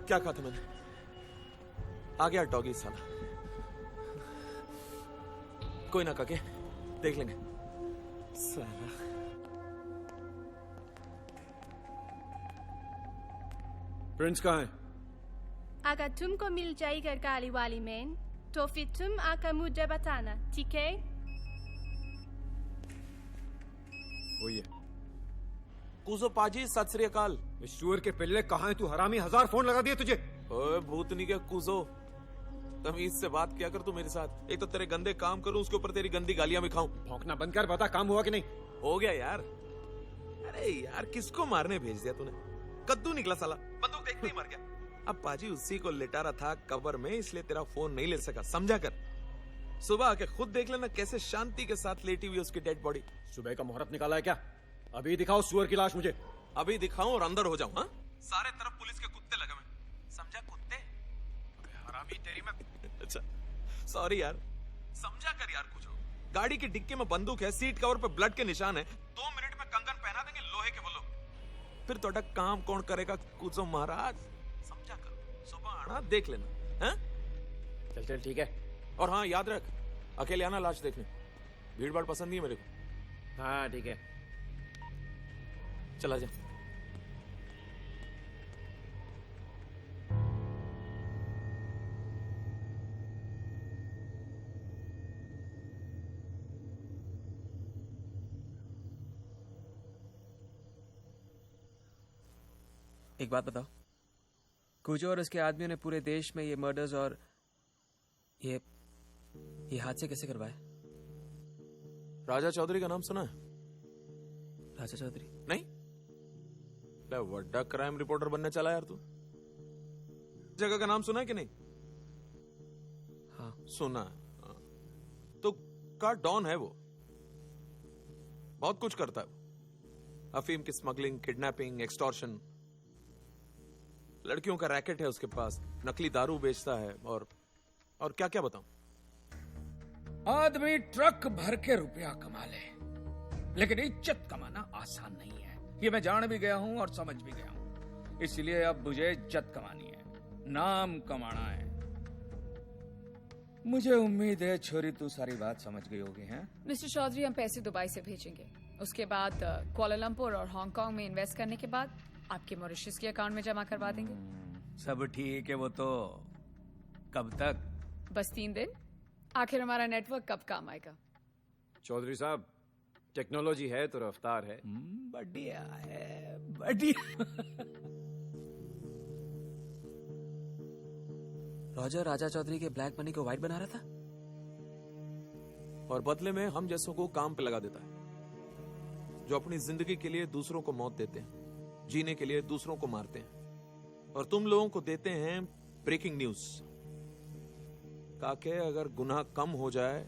Speaker 11: क्या कहा था मैंने? आ गया डॉगी साला। कोई ना काके, देख लेंगे साला।
Speaker 15: प्रिंस कहाँ है?
Speaker 24: अगर तुमको मिल जाएगा गाड़ी वाली मैन, तो फिर तुम आकर मुझे बताना, ठीक है?
Speaker 15: वही है।
Speaker 11: कूजो पाजी, सत श्री अकाल।
Speaker 15: इस सुअर के पिल्ले कहाँ है तू? हरामी, 1000 फोन लगा दिए तुझे।
Speaker 11: ओए भूतनी के कूजो, तमीज से बात किया कर तू मेरे साथ। एक तो तेरे गंदे काम करूं, उसके ऊपर तेरी गंदी गालियां भी खाऊं।
Speaker 15: भौंकना बंद कर, बता काम हुआ कि नहीं?
Speaker 11: हो गया यार। अरे यार, किसको मारने भेज दिया तूने? कद्दू निकला साला, बंदूक देखते ही मर गया। अब पाजी उसी को लिटा रहा था कब्र में, इसलिए तेरा फोन नहीं ले सका, समझा कर। सुबह आके खुद देख लेना कैसे शांति के साथ लेटी हुई उसकी डेड बॉडी।
Speaker 15: सुबह का मुहूर्त निकाला है क्या? अभी दिखाओ सुअर की लाश मुझे।
Speaker 11: अभी दिखाऊं और अंदर हो जाऊं? हाँ, सारे तरफ पुलिस के कुत्ते लगे हुए, समझा? कुत्ते
Speaker 15: हरामी तेरी में।
Speaker 11: अच्छा सॉरी यार, समझा कर यार। कुछ गाड़ी की डिक्की में बंदूक है, सीट कवर पे ब्लड के निशान है। 2 मिनट में कंगन पहना देंगे लोहे के वो लोग। फिर थोड़ा काम कौन करेगा कुछ महाराज, समझा कर। सुबह आना, देख लेना। हैं?
Speaker 15: चल चल ठीक है।
Speaker 11: और हाँ याद रख, अकेले आना लाश देखने, भीड़ भाड़ पसंद नहीं है मेरे को।
Speaker 15: हाँ ठीक है,
Speaker 11: चला जा।
Speaker 7: एक बात बताओ, कुजो और उसके आदमियों ने पूरे देश में ये मर्डर्स और ये हादसे कैसे करवाए?
Speaker 11: राजा चौधरी का नाम सुना है?
Speaker 7: राजा चौधरी?
Speaker 11: नहीं? बड़ा क्राइम रिपोर्टर बनने चला यार तू। जगह का नाम सुना है कि नहीं?
Speaker 7: हाँ
Speaker 11: सुना है। तो का डॉन है वो, बहुत कुछ करता है वो। अफीम की स्मगलिंग, किडनैपिंग, एक्सटॉर्शन, लड़कियों का रैकेट है उसके पास, नकली दारू बेचता है और क्या क्या बताऊं।
Speaker 12: आदमी ट्रक भर के रुपया कमा ले, लेकिन इज्जत कमाना आसान नहीं है। ये मैं जान भी गया हूं और समझ भी गया हूं। इसलिए अब मुझे इज्जत कमानी है, नाम कमाना है। मुझे उम्मीद है छोरी तू सारी बात समझ गई होगी। हैं
Speaker 13: मिस्टर चौधरी, हम पैसे दुबई से भेजेंगे, उसके बाद कुआलालंपुर और हांगकांग में इन्वेस्ट करने के बाद आपके मॉरिशस के अकाउंट में जमा करवा देंगे।
Speaker 12: सब ठीक है, वो तो कब तक?
Speaker 13: बस 3 दिन। आखिर हमारा नेटवर्क कब काम आएगा?
Speaker 15: चौधरी साहब, टेक्नोलॉजी है तो रफ्तार है।
Speaker 12: बढ़िया है, बढ़िया।
Speaker 7: रॉजर राजा चौधरी के ब्लैक मनी को व्हाइट बना रहा था
Speaker 11: और बदले में हम जैसों को काम पे लगा देता है, जो अपनी जिंदगी के लिए दूसरों को मौत देते हैं, जीने के लिए दूसरों को मारते हैं, और तुम लोगों को देते हैं ब्रेकिंग न्यूज। काके अगर गुनाह कम हो जाए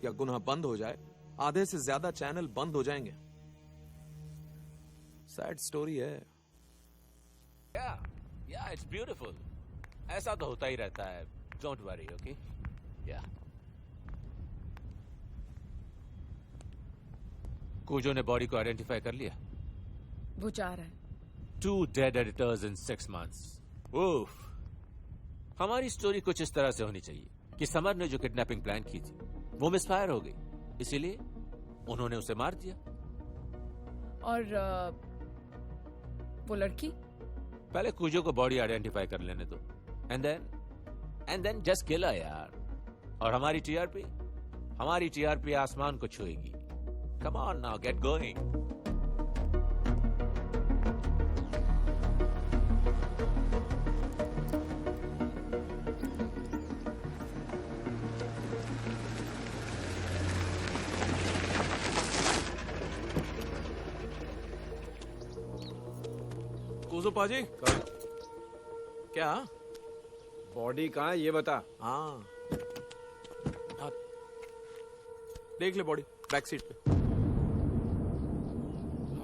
Speaker 11: या गुनाह बंद हो जाए, आधे से ज्यादा चैनल बंद हो जाएंगे। सैड स्टोरी है।
Speaker 23: या इट्स ब्यूटीफुल। ऐसा तो होता ही रहता है। Don't worry, okay? या कूजो ने बॉडी को आइडेंटिफाई कर लिया।
Speaker 13: वो जा रहा है।
Speaker 23: 2 dead editors in 6 months। उफ। हमारी स्टोरी कुछ इस तरह से होनी चाहिए कि समर ने जो किडनैपिंग प्लान की थी वो मिसफायर हो गई, इसीलिए उन्होंने उसे मार दिया।
Speaker 13: और वो लड़की?
Speaker 23: पहले कूजो को बॉडी आइडेंटिफाई कर लेने दो, and then just kill her यार। और हमारी टीआरपी आसमान को छुएगी। Come on now, get going.
Speaker 11: कूजो पाजी, क्या
Speaker 15: बॉडी कहाँ है ये बता।
Speaker 11: हाँ, देख ले बॉडी बैक सीट पे।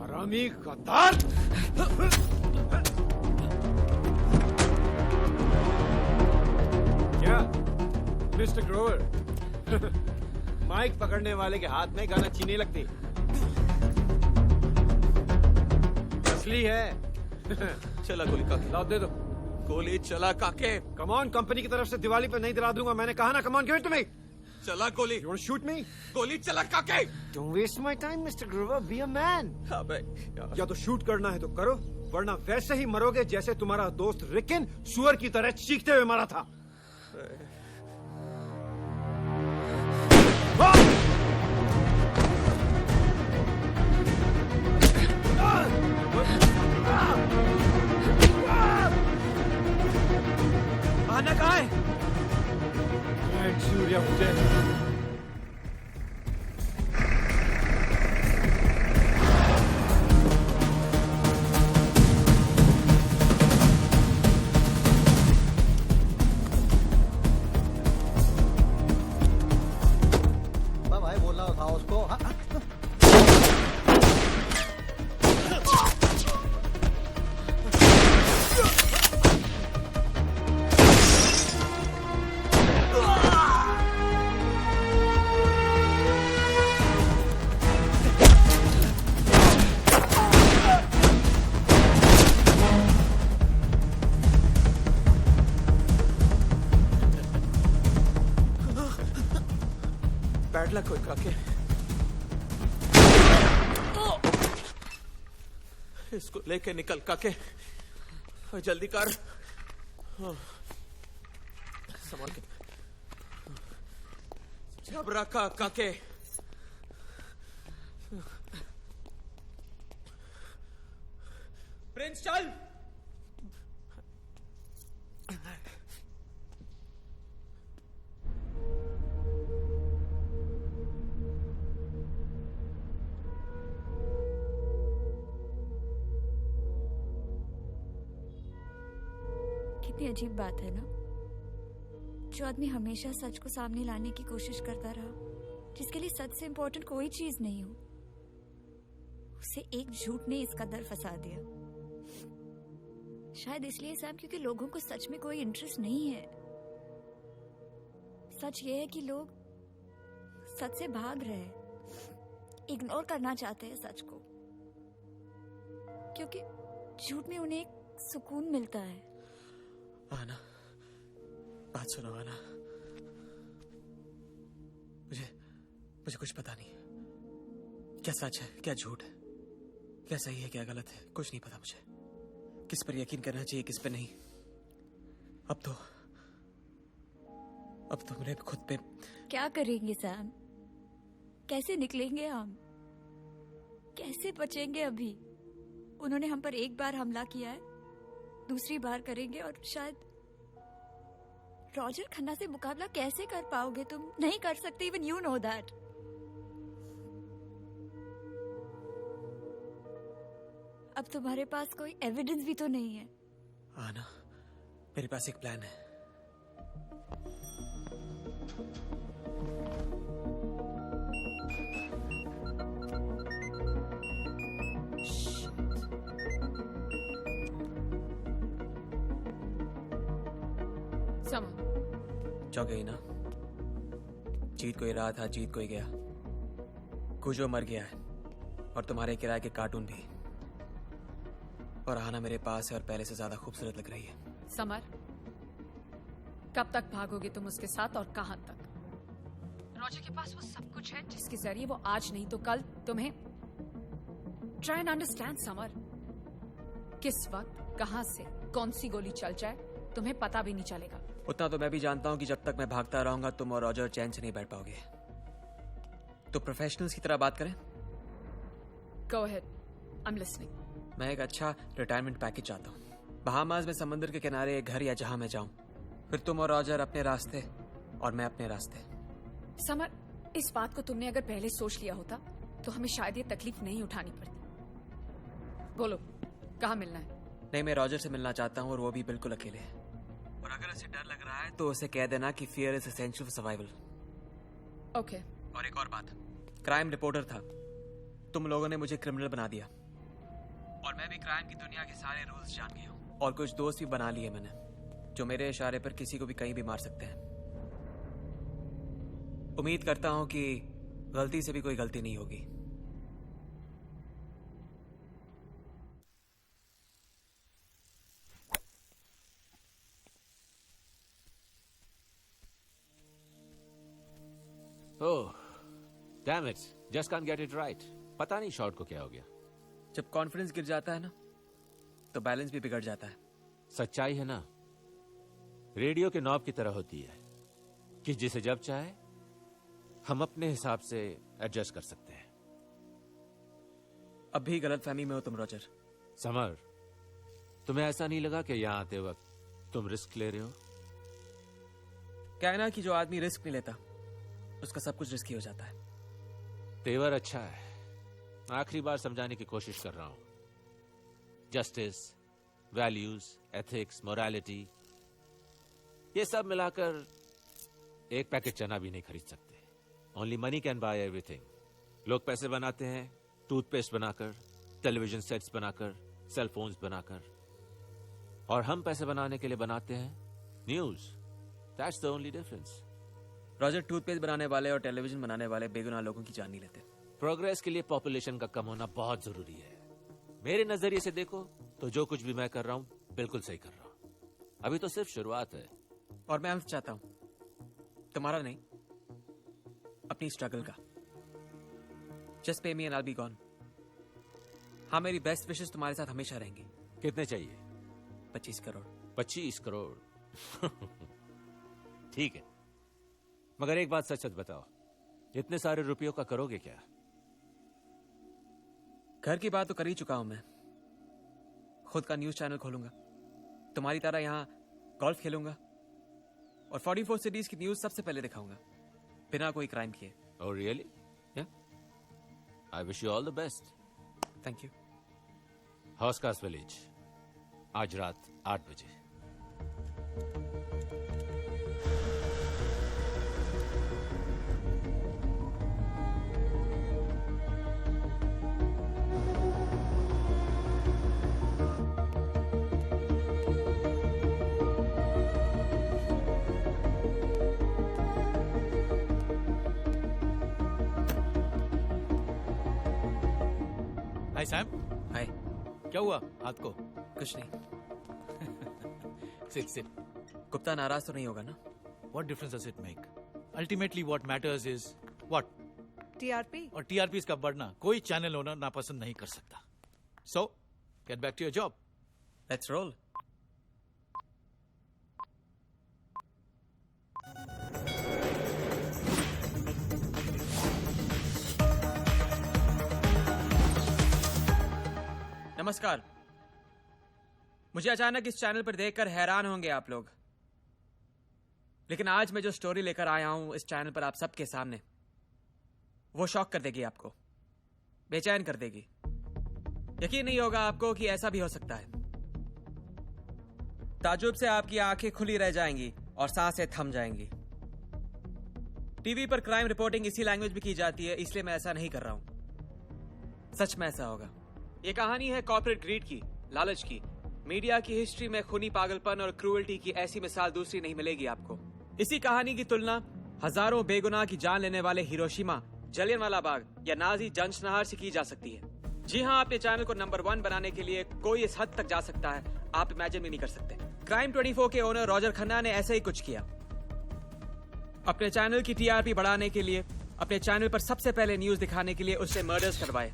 Speaker 15: हरामी गद्दार! क्या मिस्टर ग्रोवर, माइक पकड़ने वाले के हाथ में गाना चीनी लगती। असली है।
Speaker 11: चला गोली काके।
Speaker 15: लाओ दे दो।
Speaker 11: गोली चला काके।
Speaker 15: कमॉन, कंपनी की तरफ से दिवाली पर नहीं दिला दूंगा, मैंने कहा ना। Come on, give it to me.
Speaker 11: चला गोली।
Speaker 15: You want to shoot me?
Speaker 11: गोली चला काके।
Speaker 15: Don't waste my time, Mr. Grover. Be a man.
Speaker 11: अबे
Speaker 15: या तो शूट करना है तो करो, वरना वैसे ही मरोगे जैसे तुम्हारा दोस्त रिकिन सुअर की तरह चीखते हुए मरा था।
Speaker 7: आना कहाँ है?
Speaker 15: सूर्य मुझे
Speaker 10: भाई बोलना था उसको।
Speaker 11: बैड लक कोई काके। इसको लेके निकल काके, जल्दी कर। संभाल के। जबरा का काके।
Speaker 7: प्रिंस चल।
Speaker 9: कितनी अजीब बात है ना, जो आदमी हमेशा सच को सामने लाने की कोशिश करता रहा, जिसके लिए सच से इंपॉर्टेंट कोई चीज नहीं हो, उसे एक झूठ ने इस कदर फंसा दिया। शायद इसलिए सैम, क्योंकि लोगों को सच में कोई इंटरेस्ट नहीं है। सच ये है कि लोग सच से भाग रहे हैं, इग्नोर करना चाहते हैं सच को, क्योंकि झूठ में उन्हें एक सुकून मिलता है।
Speaker 2: आना, बात सुनो आना। मुझे कुछ पता नहीं, क्या सच है क्या झूठ है, क्या सही है क्या गलत है, कुछ नहीं पता मुझे। किस पर यकीन करना चाहिए किस पर नहीं, अब तो मुझे खुद पे।
Speaker 9: क्या करेंगे सैम? कैसे निकलेंगे हम? कैसे बचेंगे? अभी उन्होंने हम पर एक बार हमला किया है, दूसरी बार करेंगे, और शायद रॉजर खन्ना से मुकाबला कैसे कर पाओगे तुम? नहीं कर सकते, इवन यू नो दैट। अब तुम्हारे पास कोई एविडेंस भी तो नहीं है।
Speaker 2: आना, मेरे पास एक प्लान है।
Speaker 13: समर
Speaker 7: चौंक गई ना? जीत को ही रहा था, जीत को ही गया। कुजो मर गया है और तुम्हारे किराए के कार्टून भी। और आना मेरे पास है और पहले से ज्यादा खूबसूरत लग रही है।
Speaker 13: समर, कब तक भागोगे तुम उसके साथ और कहां तक? रॉजर के पास वो सब कुछ है जिसके जरिए वो आज नहीं तो कल तुम्हें। ट्राई एंड अंडरस्टैंड समर, किस वक्त कहां से कौन सी गोली चल जाए तुम्हें पता भी नहीं चलेगा।
Speaker 7: उतना तो मैं भी जानता हूं कि जब तक मैं भागता रहूंगा तुम और रॉजर चैन से नहीं बैठ पाओगे। तो प्रोफेशनल्स की तरह बात करें?
Speaker 13: Go ahead, I am listening.
Speaker 7: मैं एक अच्छा रिटायरमेंट पैकेज चाहता हूँ। बहामास में समुद्र के किनारे एक घर या जहां मैं जाऊं, फिर तुम और रॉजर अपने रास्ते और मैं अपने रास्ते।
Speaker 13: समर, इस बात को तुमने अगर पहले सोच लिया होता तो हमें शायद ये तकलीफ नहीं उठानी पड़ती। बोलो, कहाँ मिलना है?
Speaker 7: नहीं, मैं रॉजर से मिलना चाहता हूँ और वो भी बिल्कुल अकेले है। और अगर उसे डर लग रहा है तो उसे कह देना कि fear is essential for survival.
Speaker 13: Okay.
Speaker 7: और एक और बात, क्राइम रिपोर्टर था, तुम लोगों ने मुझे क्रिमिनल बना दिया और मैं भी क्राइम की दुनिया के सारे रूल्स जान गया हूँ। और कुछ दोस्त भी बना लिए मैंने जो मेरे इशारे पर किसी को भी कहीं भी मार सकते हैं। उम्मीद करता हूं कि गलती से भी कोई गलती नहीं होगी।
Speaker 23: Oh, damn it, just can't get it right. पता नहीं शॉट को क्या हो गया।
Speaker 7: जब कॉन्फिडेंस गिर जाता है ना तो बैलेंस भी बिगड़ जाता है।
Speaker 23: सच्चाई है ना, रेडियो के नॉब की तरह होती है कि जिसे जब चाहे हम अपने हिसाब से एडजस्ट कर सकते हैं।
Speaker 7: अब भी गलतफहमी में हो तुम रॉजर।
Speaker 23: समर, तुम्हें ऐसा नहीं लगा कि यहां आते वक्त तुम रिस्क ले रहे हो?
Speaker 7: क्या है ना कि जो आदमी रिस्क नहीं लेता उसका सब कुछ रिस्की हो जाता है।
Speaker 23: तेवर अच्छा है, आखिरी बार समझाने की कोशिश कर रहा हूं। जस्टिस, वैल्यूज, एथिक्स, मोरालिटी, ये सब मिलाकर एक पैकेट चना भी नहीं खरीद सकते। Only money can buy everything. लोग पैसे बनाते हैं टूथपेस्ट बनाकर, टेलीविजन सेट्स बनाकर, सेल फोन्स बनाकर, और हम पैसे बनाने के लिए बनाते हैं news. That's the only difference.
Speaker 7: Roger, toothpaste बनाने वाले और टेलीविजन बनाने वाले बेगुनाह लोगों की जान नहीं लेते।
Speaker 23: प्रोग्रेस के लिए पॉपुलेशन का कम होना बहुत जरूरी है। मेरे नजरिए से देखो तो जो कुछ भी मैं कर रहा हूं बिल्कुल सही कर रहा हूं। अभी तो सिर्फ शुरुआत है।
Speaker 7: और मैं अंत चाहता हूं, तुम्हारा नहीं, अपनी स्ट्रगल का। जस्ट पे me and I will be gone. हाँ, मेरी बेस्ट विशेस तुम्हारे साथ हमेशा रहेंगी।
Speaker 23: कितने चाहिए?
Speaker 7: 25 करोड़।
Speaker 23: 25 करोड़ ठीक है, मगर एक बात सच सच बताओ, इतने सारे रुपयों का करोगे क्या?
Speaker 7: घर की बात तो कर ही चुका हूं मैं। खुद का न्यूज चैनल खोलूंगा, तुम्हारी तरह यहां गोल्फ खेलूंगा और 44 सिटीज की न्यूज सबसे पहले दिखाऊंगा बिना कोई क्राइम किए।
Speaker 23: Oh really? Yeah. I wish you all the best.
Speaker 7: Thank you.
Speaker 23: हॉस्कास विलेज, आज रात 8 बजे।
Speaker 14: Hi Sam.
Speaker 7: हाय।
Speaker 14: क्या हुआ हाथ को?
Speaker 7: कुछ नहीं।
Speaker 14: Sit sit.
Speaker 7: गुप्ता नाराज तो नहीं होगा ना?
Speaker 14: What difference does it make? Ultimately what matters is what?
Speaker 17: TRP.
Speaker 14: और टीआरपी का बढ़ना कोई चैनल ओनर नापसंद नहीं कर सकता। So, get back to your job.
Speaker 7: Let's roll. नमस्कार। मुझे अचानक इस चैनल पर देखकर हैरान होंगे आप लोग, लेकिन आज मैं जो स्टोरी लेकर आया हूं इस चैनल पर आप सबके सामने, वो शॉक कर देगी आपको, बेचैन कर देगी। यकीन नहीं होगा आपको कि ऐसा भी हो सकता है। ताजुब से आपकी आंखें खुली रह जाएंगी और सांसें थम जाएंगी। टीवी पर क्राइम रिपोर्टिंग इसी लैंग्वेज में की जाती है, इसलिए मैं ऐसा नहीं कर रहा हूं। सच में ऐसा होगा। ये कहानी है कॉर्पोरेट ग्रीड की, लालच की, मीडिया की हिस्ट्री में खूनी पागलपन और क्रूअल्टी की ऐसी मिसाल दूसरी नहीं मिलेगी आपको। इसी कहानी की तुलना हजारों बेगुनाह की जान लेने वाले हिरोशिमा, जलियांवाला बाग या नाजी जंशनहार से की जा सकती है। जी हाँ, अपने चैनल को नंबर 1 बनाने के लिए कोई इस हद तक जा सकता है, आप इमेजिन भी नहीं कर सकते। क्राइम 24 के ओनर रॉजर खन्ना ने ऐसा ही कुछ किया। अपने चैनल की टीआरपी बढ़ाने के लिए, अपने चैनल पर सबसे पहले न्यूज दिखाने के लिए उसने मर्डर्स करवाए,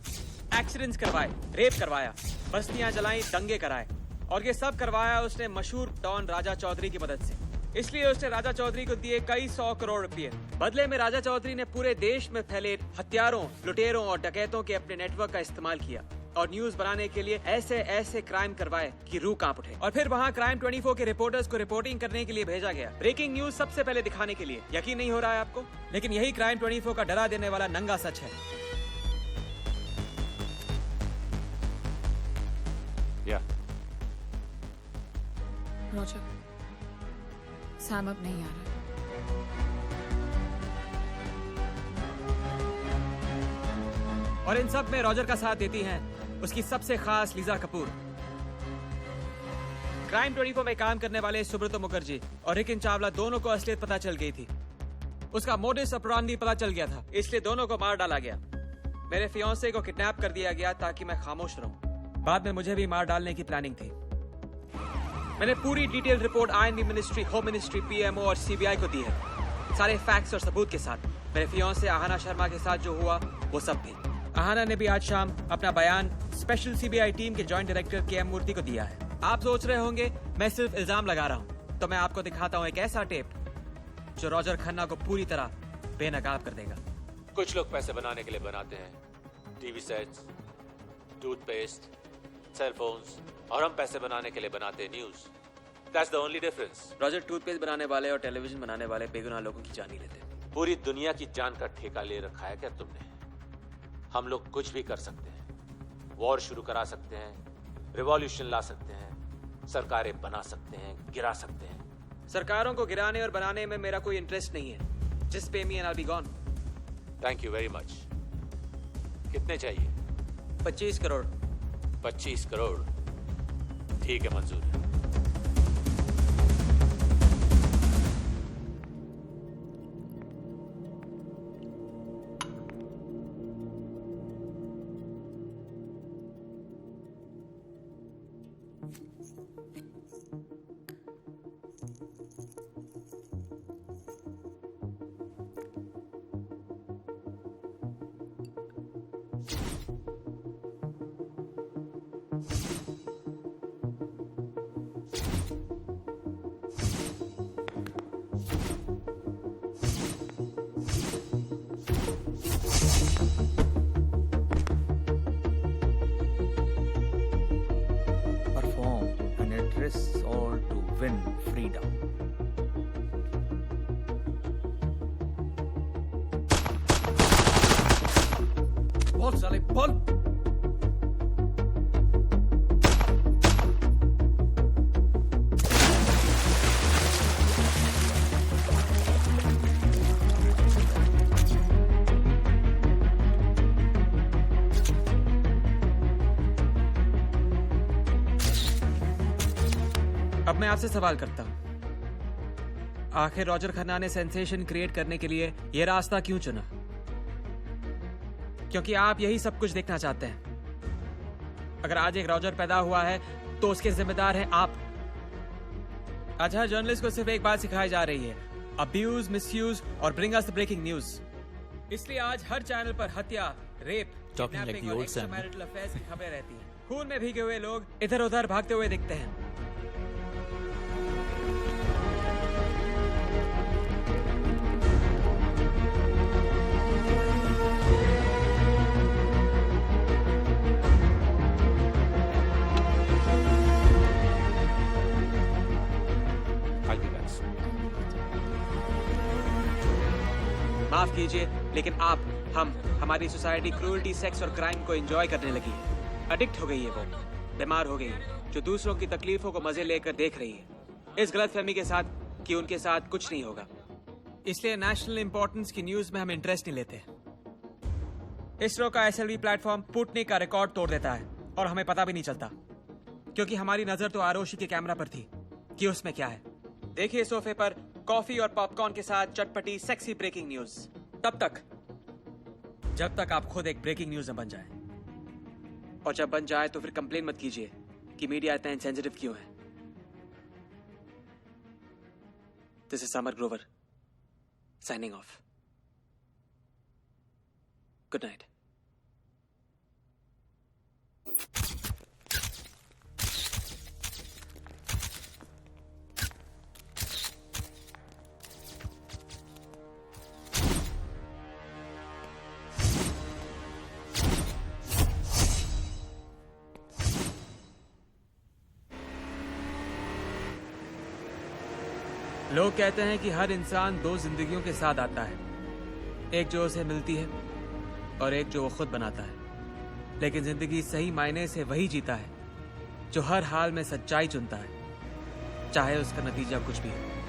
Speaker 7: एक्सीडेंट्स करवाए, रेप करवाया, बस्तियां जलाई, दंगे कराए, और ये सब करवाया उसने मशहूर डॉन राजा चौधरी की मदद से। इसलिए उसने राजा चौधरी को दिए कई 100 करोड़ रुपए। बदले में राजा चौधरी ने पूरे देश में फैले हत्यारों, लुटेरों और डकैतों के अपने नेटवर्क का इस्तेमाल किया और न्यूज बनाने के लिए ऐसे ऐसे क्राइम करवाए कि रूह कांप उठे। और फिर वहाँ क्राइम 24 के रिपोर्टर्स को रिपोर्टिंग करने के लिए भेजा गया, ब्रेकिंग न्यूज सबसे पहले दिखाने के लिए। यकीन नहीं हो रहा है आपको, लेकिन यही क्राइम 24 का डरा देने वाला नंगा सच है।
Speaker 13: रॉजर, सैम अब नहीं आ रहा।
Speaker 7: और इन सब में रॉजर का साथ देती हैं उसकी सबसे खास लीजा कपूर। क्राइम 24 में काम करने वाले सुब्रतो मुखर्जी और रिकिन चावला दोनों को असलियत पता चल गई थी। उसका मोडिस ऑपरेंडी पता चल गया था, इसलिए दोनों को मार डाला गया। मेरे फियांसे को किडनैप कर दिया गया ताकि मैं खामोश रहूं। बाद में मुझे भी मार डालने की प्लानिंग थी। मैंने पूरी detail report I&B ministry, home ministry, PMO और सीबीआई को दी है, सारे फैक्ट्स और सबूत के साथ। मेरे फियांसे आहाना शर्मा के साथ जो हुआ वो सब भी। आहाना ने भी आज शाम अपना बयान स्पेशल सीबीआई टीम के जॉइंट डायरेक्टर के एम मूर्ति को दिया है। आप सोच रहे होंगे मैं सिर्फ इल्जाम लगा रहा हूँ, तो मैं आपको दिखाता हूँ एक ऐसा टेप जो रॉजर खन्ना को पूरी तरह बेनकाब कर देगा।
Speaker 23: कुछ लोग पैसे बनाने के लिए बनाते हैं टीवी सेट्स, टूथपेस्ट, सेलफोन्स, और हम पैसे बनाने के लिए बनाते हैं news. That's the only difference.
Speaker 7: Roger toothpaste बनाने वाले और टेलीविजन बनाने वाले बेगुनाह लोगों की जान ही लेते हैं।
Speaker 23: पूरी दुनिया की जान का ठेका ले रखा है क्या तुमने? हम लोग कुछ भी कर सकते हैं, वॉर शुरू करा सकते हैं, रिवॉल्यूशन ला सकते हैं, सरकारें बना सकते हैं, गिरा सकते हैं।
Speaker 7: सरकारों को गिराने और बनाने में मेरा कोई इंटरेस्ट नहीं है। Just pay me and I'll be gone.
Speaker 23: Thank you very much. कितने चाहिए?
Speaker 7: 25 करोड़।
Speaker 23: 25 करोड़, ठीक है, मंजूर है।
Speaker 21: All to win freedom.
Speaker 12: बोल साले बोल।
Speaker 7: अब मैं आपसे सवाल करता हूं, आखिर रॉजर खन्ना ने सेंसेशन क्रिएट करने के लिए यह रास्ता क्यों चुना? क्योंकि आप यही सब कुछ देखना चाहते हैं। अगर आज एक रॉजर पैदा हुआ है तो उसके जिम्मेदार हैं आप। आज हर जर्नलिस्ट को सिर्फ एक बात सिखाई जा रही है, अब्यूज, मिसयूज और bring us the breaking news. इसलिए आज हर चैनल पर हत्या, रेप, किडनैपिंग और एक्स्ट्रामैरिटल अफेयर्स की खबरें रहती हैं। खून में भीगे हुए लोग इधर उधर भागते हुए दिखते हैं। माफ कीजिए, लेकिन हम हमारी सोसाइटी क्रूरल्टी, सेक्स और क्राइम को एंजॉय करने लगी है। एडिक्ट हो गई है, वो बीमार हो गई है, जो दूसरों की तकलीफों को मजे लेकर देख रही है, इस गलतफहमी के साथ कि उनके साथ कुछ नहीं होगा। इसलिए नेशनल इंपॉर्टेंस की न्यूज में हम इंटरेस्ट नहीं लेते। इसरो का SLV प्लेटफॉर्म स्पुतनिक का रिकॉर्ड तोड़ देता है और हमें पता भी नहीं चलता। क्योंकि हमारी नजर तो आरोशी के कैमरा पर थी कि उसमें क्या है। देखिए सोफे पर कॉफी और पॉपकॉर्न के साथ चटपटी सेक्सी ब्रेकिंग न्यूज। तब तक, जब तक आप खुद एक ब्रेकिंग न्यूज न बन जाए, और जब बन जाए तो फिर कंप्लेन मत कीजिए कि मीडिया इतना इनसेंसिटिव क्यों है। This is summer Grover signing off. Good night. लोग कहते हैं कि हर इंसान दो जिंदगियों के साथ आता है, एक जो उसे मिलती है और एक जो वो खुद बनाता है। लेकिन जिंदगी सही मायने से वही जीता है जो हर हाल में सच्चाई चुनता है, चाहे उसका नतीजा कुछ भी हो।